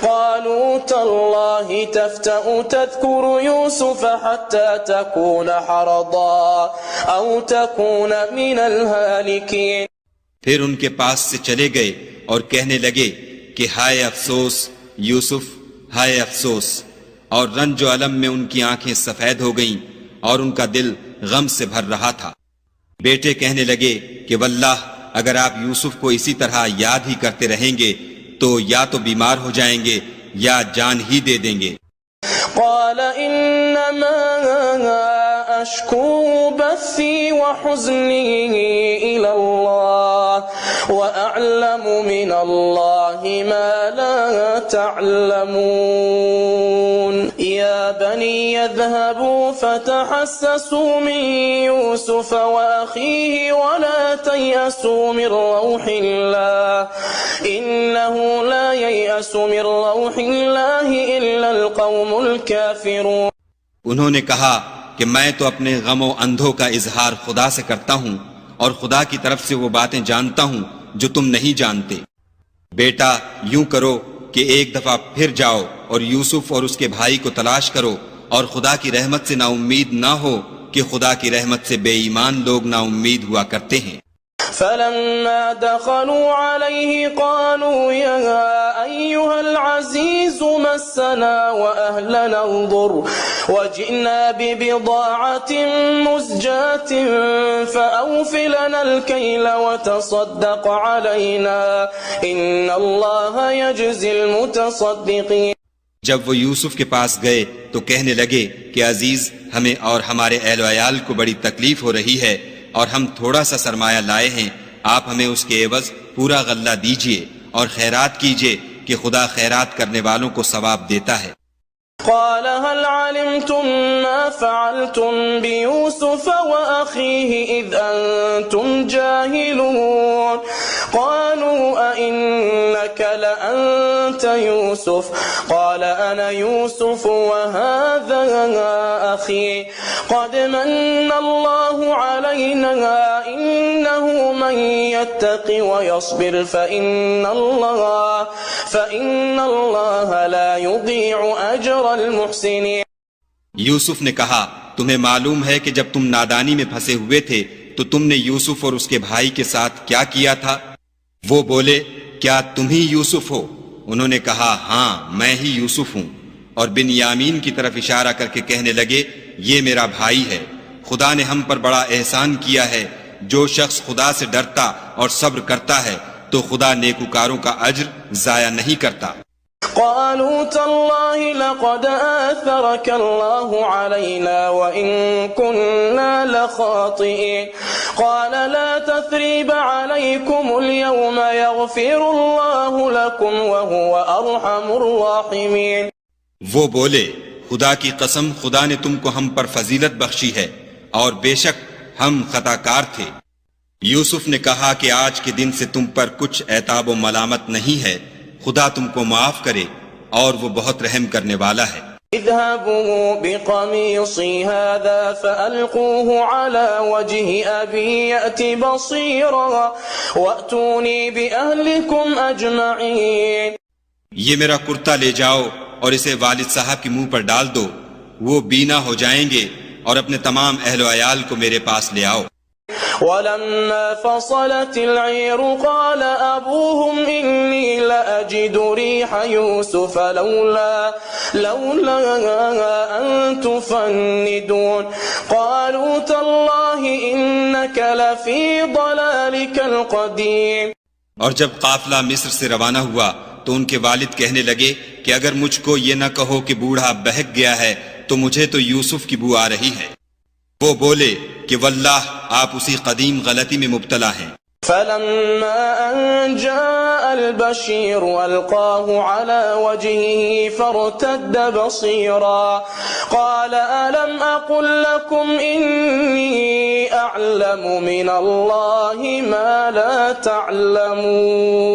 قالوا تالله تفتأ تذكر يوسف حتى تكون حرضا أو تكون من الهالكين. پھر ان کے پاس سے چلے گئے اور کہنے لگے کہ ہائے افسوس یوسف، ہائے افسوس، اور رنج و علم میں ان کی آنکھیں سفید ہو گئیں اور ان کا دل غم سے بھر رہا تھا. بیٹے کہنے لگے کہ واللہ اگر آپ یوسف کو اسی طرح یاد ہی کرتے رہیں گے تو یا تو بیمار ہو جائیں گے یا جان ہی دے دیں گے. قال انما اشكو بثي وحزني الى الله واعلم من الله ما لا تعلمون. يا بني يذهبوا فتحسسوا من يوسف واخيه ولا تيأسوا من روح الله انه لا ييأس من روح الله الا القوم الكافرون. انہوں نے کہا کہ میں تو اپنے غم و اندھوں کا اظہار خدا سے کرتا ہوں اور خدا کی طرف سے وہ باتیں جانتا ہوں جو تم نہیں جانتے. بیٹا یوں کرو کہ ایک دفعہ پھر جاؤ اور یوسف اور اس کے بھائی کو تلاش کرو، اور خدا کی رحمت سے نا امید نہ ہو کہ خدا کی رحمت سے بے ایمان لوگ نا امید ہوا کرتے ہیں. فلما دخلوا عليه قالوا يا أيها العزيز مسنا وأهلنا الضر وجئنا ببضاعة مزجاة فأوف لنا الكيل وتصدق علينا إن الله يجزي المتصدقين. جب وہ یوسف کے پاس گئے تو کہنے لگے کہ عزیز، ہمیں اور ہمارے اہل و عیال کو بڑی تکلیف ہو رہی ہے اور ہم تھوڑا سا سرمایہ لائے ہیں، آپ ہمیں اس کے عوض پورا غلہ دیجئے اور خیرات کیجئے کہ خدا خیرات کرنے والوں کو ثواب دیتا ہے. قال هل علمتم ما فعلتم بيوسف وأخيه إذ أنتم جاهلون قالوا أئنك لأنت يوسف قال أنا يوسف وهذا أخي قد من الله علينا إنه من يتق ويصبر فإن الله لا يضيع أجر المحسنين. یوسف نے کہا تمہیں معلوم ہے کہ جب تم نادانی میں پھنسے ہوئے تھے تو تم نے یوسف اور اس کے بھائی کے ساتھ کیا کیا تھا؟ وہ بولے کیا تم ہی یوسف ہو؟ انہوں نے کہا ہاں میں ہی یوسف ہوں، اور بن یامین کی طرف اشارہ کر کے کہنے لگے یہ میرا بھائی ہے، خدا نے ہم پر بڑا احسان کیا ہے، جو شخص خدا سے ڈرتا اور صبر کرتا ہے تو خدا نیکوکاروں کا اجر ضائع نہیں کرتا. قالوا تالله لقد آثرك الله علينا وإن كنا لخاطئين قال لا تثريب عليكم اليوم يغفر الله لكم وهو أرحم الراحمين. وہ بولے خدا کی قسم خدا نے تم کو ہم پر فضیلت بخشی ہے اور بے شک ہم خطا کار تھے. یوسف نے کہا کہ آج کے دن سے تم پر کچھ عتاب و ملامت نہیں ہے، خدا تم کو معاف کرے اور وہ بہت رحم کرنے والا ہے. اذهبوا بقميصي هذا فألقوه على وجه أبي يأت بصيرا وأتوني بأهلكم أجمعين. یہ میرا کرتا لے جاؤ اور اسے والد صاحب کے منہ پر ڈال دو، وہ بینا ہو جائیں گے، اور اپنے تمام اہل و عیال کو میرے پاس لے آؤ. ولما فصلت العير قال أبوهم إني لأجد ريح يوسف لولا أن تفندون قالوا تالله إنك لفي ضلالك القديم. اور جب قافلہ مصر سے روانہ ہوا تو ان کے والد کہنے لگے کہ اگر مجھ کو یہ نہ کہو کہ بوڑھا بہک گیا ہے تو مجھے تو یوسف کی بو آ رہی ہے. وہ بولے کہ واللہ آپ اسی قدیم غلطی میں مبتلا ہیں. فلما أن جاء البشير ألقاه على وجهه فارتد بصيرا قال ألم أقل لكم إني أعلم من الله ما لا تعلمون.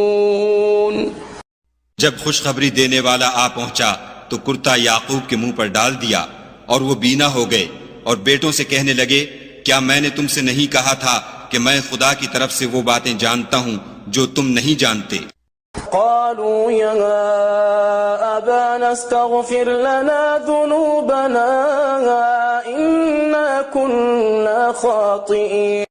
جب خوشخبری دینے والا آ پہنچا تو کرتا یعقوب کے منہ پر ڈال دیا اور وہ بینا ہو گئے، اور بیٹوں سے کہنے لگے کیا میں نے تم سے نہیں کہا تھا کہ میں خدا کی طرف سے وہ باتیں جانتا ہوں جو تم نہیں جانتے. قالوا يا أبانا استغفر لنا ذنوبنا إنا كنا خاطئين.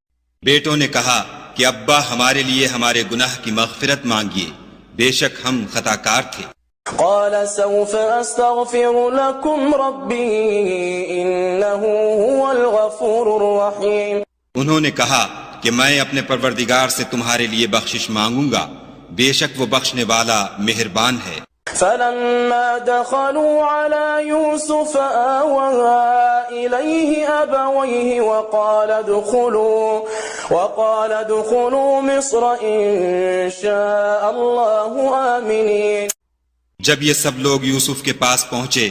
بیٹوں نے کہا کہ ابا ہمارے لیے ہمارے گناہ کی مغفرت مانگیے، بے شک ہم خطا کار تھے. قال سوف أستغفر لكم ربي إنه هو الغفور الرحيم. انہوں نے کہا کہ میں اپنے پروردگار سے تمہارے لیے بخشش مانگوں گا، بے شک وہ بخشنے والا مہربان ہے. فلما دخلوا على يوسف آوى إليه أبويه وقال ادخلوا مصر إن شاء الله آمنين. جب یہ سب لوگ یوسف کے پاس پہنچے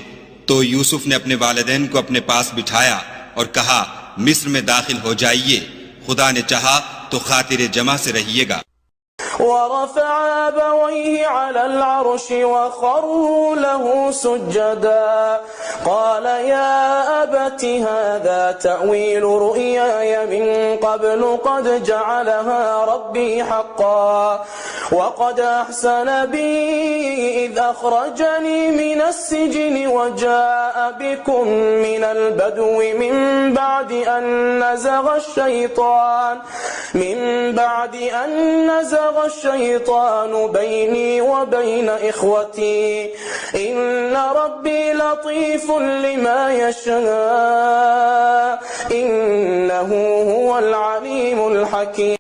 تو یوسف نے اپنے والدین کو اپنے پاس بٹھایا اور کہا مصر میں داخل ہو جائیے، خدا نے چاہا تو خاطر جمع سے رہیے گا. ورفع أبويه على العرش وخروا له سجدا قال يا أبت هذا تأويل رؤياي من قبل قد جعلها ربي حقا وقد أحسن بي إذ أخرجني من السجن وجاء بكم من البدو من بعد أن نزغ الشيطان بيني وبين إخوتي إن ربي لطيف لما يشاء إنه هو العليم الحكيم.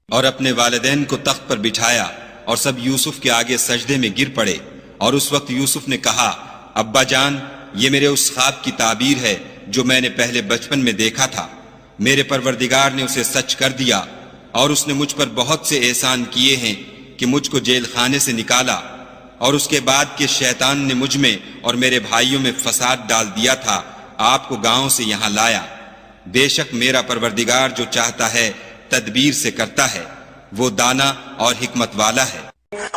اور اپنے والدین کو تخت پر بٹھایا اور سب یوسف کے آگے سجدے میں گر پڑے، اور اس وقت یوسف نے کہا ابا جان یہ میرے اس خواب کی تعبیر ہے جو میں نے پہلے بچپن میں دیکھا تھا. میرے پروردگار نے اسے سچ کر دیا، اور اس نے مجھ پر بہت سے احسان کیے ہیں کہ مجھ کو جیل خانے سے نکالا، اور اس کے بعد کہ شیطان نے مجھ میں اور میرے بھائیوں میں فساد ڈال دیا تھا آپ کو گاؤں سے یہاں لایا. بے شک میرا پروردگار جو چاہتا ہے تدبیر سے کرتا ہے، وہ دانا اور حکمت والا ہے.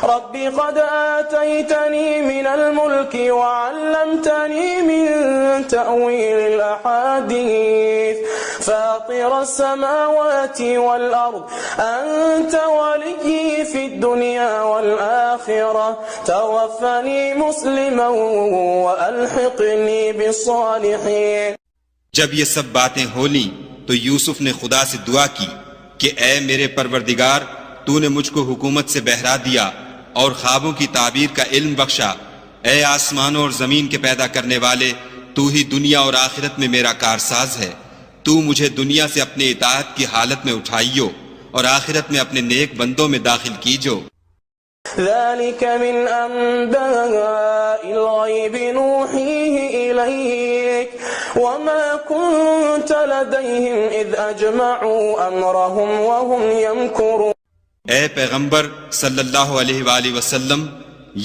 رب قد آتيتني من الملك وعلمتني من تأويل الأحاديث فاطر السماوات والأرض أنت ولي في الدنيا والآخرة توفني مسلما وألحقني بالصالحين. جب یہ سب باتیں ہو لیں تو یوسف نے خدا سے دعا کی کہ اے میرے پروردگار، تو نے مجھ کو حکومت سے بہرا دیا اور خوابوں کی تعبیر کا علم بخشا. اے آسمانوں اور زمین کے پیدا کرنے والے، تو ہی دنیا اور آخرت میں میرا کارساز ہے. تو مجھے دنیا سے اپنے اطاعت کی حالت میں اٹھائیو اور آخرت میں اپنے نیک بندوں میں داخل کیجو. ذلك من أنباء الغيب نوحيه إليك وما كنت لديهم إذ أجمعوا أمرهم وهم يمكرون. اے پیغمبر صلی اللہ علیہ وآلہ وسلم،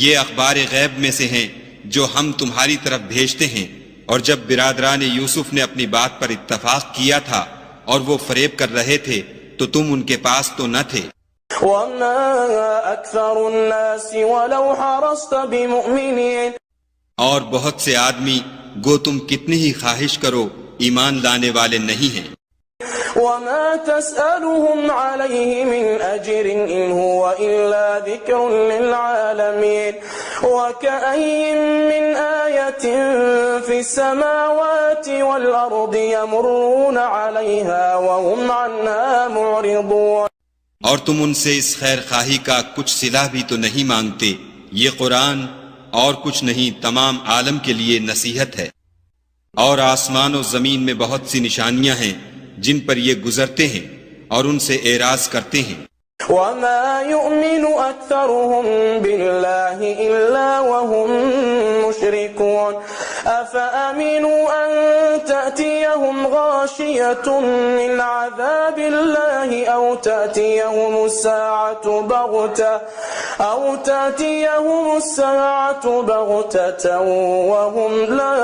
یہ اخبار غیب میں سے ہیں جو ہم تمہاری طرف بھیجتے ہیں. اور جب برادران یوسف نے اپنی بات پر اتفاق کیا تھا اور وہ فریب کر رہے تھے تو تم ان کے پاس تو نہ تھے. وما أكثر الناس ولو حرصت بمؤمنين. اور بہت سے آدمی گو تم کتنی ہی خواہش کرو ایمان لانے والے نہیں ہیں. وما تسألهم عليه من أجر إن هو إلا ذكر للعالمين. وكأي من آية في السماوات والأرض يمرون عليها وهم عنها معرضون. اور تم ان سے اس خیر خواہی کا کچھ صلہ بھی تو نہیں مانگتے. یہ قرآن اور کچھ نہیں تمام عالم کے لیے نصیحت ہے. اور آسمان و زمین میں بہت سی نشانیاں ہیں جن پر یہ گزرتے ہیں اور ان سے اعراض کرتے ہیں. وما يؤمن أكثرهم بالله إلا وهم مشركون. أفأمنوا أن تأتيهم غاشية من عذاب الله أو تأتيهم الساعة بغتة وهم لا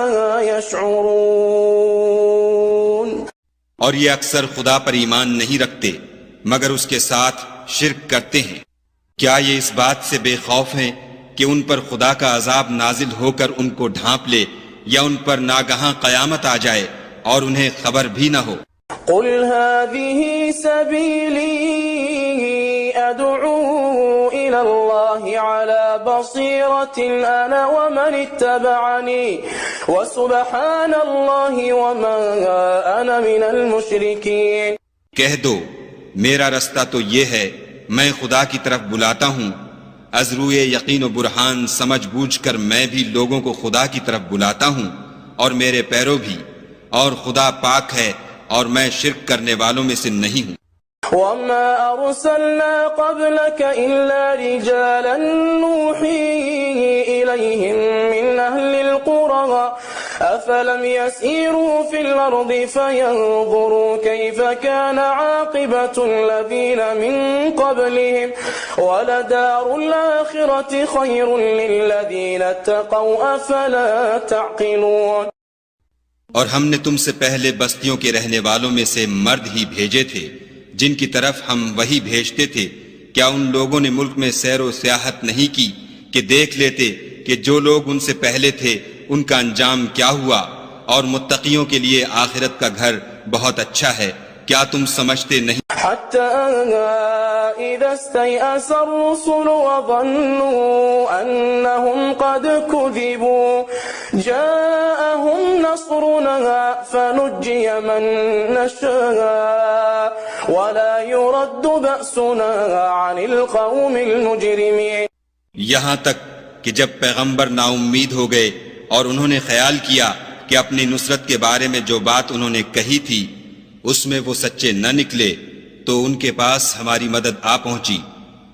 يشعرون. اور یہ اکثر خدا پر ایمان نہیں رکھتے مگر اس کے ساتھ شرک کرتے ہیں. کیا یہ اس بات سے بے خوف ہیں کہ ان پر خدا کا عذاب نازل ہو کر ان کو ڈھانپ لے یا ان پر ناگہاں قیامت آ جائے اور انہیں خبر بھی نہ ہو؟ قل هذه سبيلي أدعو إلى الله على بصيرة أنا ومن اتبعني وسبحان الله وما أنا من المشركين. کہہ دو میرا رستہ تو یہ ہے، میں خدا کی طرف بلاتا ہوں از روئے یقین و برہان سمجھ بوجھ کر میں بھی لوگوں کو خدا کی طرف بلاتا ہوں اور میرے پیرو بھی، اور خدا پاک ہے اور میں شرک کرنے والوں میں سے نہیں ہوں. وما أرسلنا قبلك إلا رجالا نوحي إليهم من أهل القرى أفلم يسيروا في الأرض فينظروا كيف كان عاقبة الذين من قبلهم ولدار الآخرة خير للذين اتقوا أفلا تعقلون. اور ہم نے تم سے پہلے بستیوں کے رہنے والوں میں سے مرد ہی بھیجے تھے جن کی طرف ہم وہی بھیجتے تھے. کیا ان لوگوں نے ملک میں سیر و سیاحت نہیں کی کہ دیکھ لیتے کہ جو لوگ ان سے پہلے تھے ان کا انجام کیا ہوا، اور متقیوں کے لیے آخرت کا گھر بہت اچھا ہے. کیا تم سمجھتے نہیں؟ حتى إذا استيأس الرسل وظنوا أنهم قد كذبوا جاءهم نصرنا فنجي من نشاء ولا يرد بأسنا عن القوم المجرمين. یہاں تک کہ جب پیغمبر نا امید ہو گئے اور انہوں نے خیال کیا کہ اپنی نصرت کے بارے میں جو بات انہوں نے کہی تھی اس میں وہ سچے نہ نکلے تو ان کے پاس ہماری مدد آ پہنچی،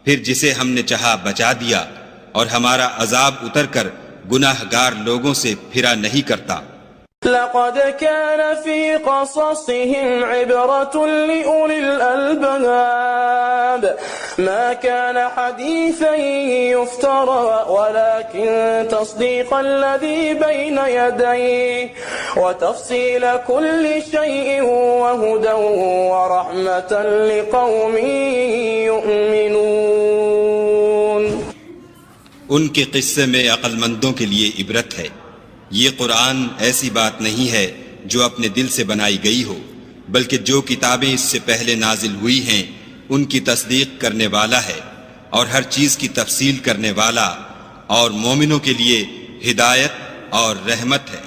پھر جسے ہم نے چاہا بچا دیا، اور ہمارا عذاب اتر کر گناہ گار لوگوں سے پھرا نہیں کرتا. لقد كان في قصصهم عبرة لأولي الألباب ما كان حديثا يفترى ولكن تصديق الذي بين يديه وتفصيل كل شيء وهدى ورحمة لقوم يؤمنون. ان کے قصے میں عقل مندوں کے لیے عبرت ہے۔ یہ قرآن ایسی بات نہیں ہے جو اپنے دل سے بنائی گئی ہو، بلکہ جو کتابیں اس سے پہلے نازل ہوئی ہیں ان کی تصدیق کرنے والا ہے، اور ہر چیز کی تفصیل کرنے والا، اور مومنوں کے لیے ہدایت اور رحمت ہے۔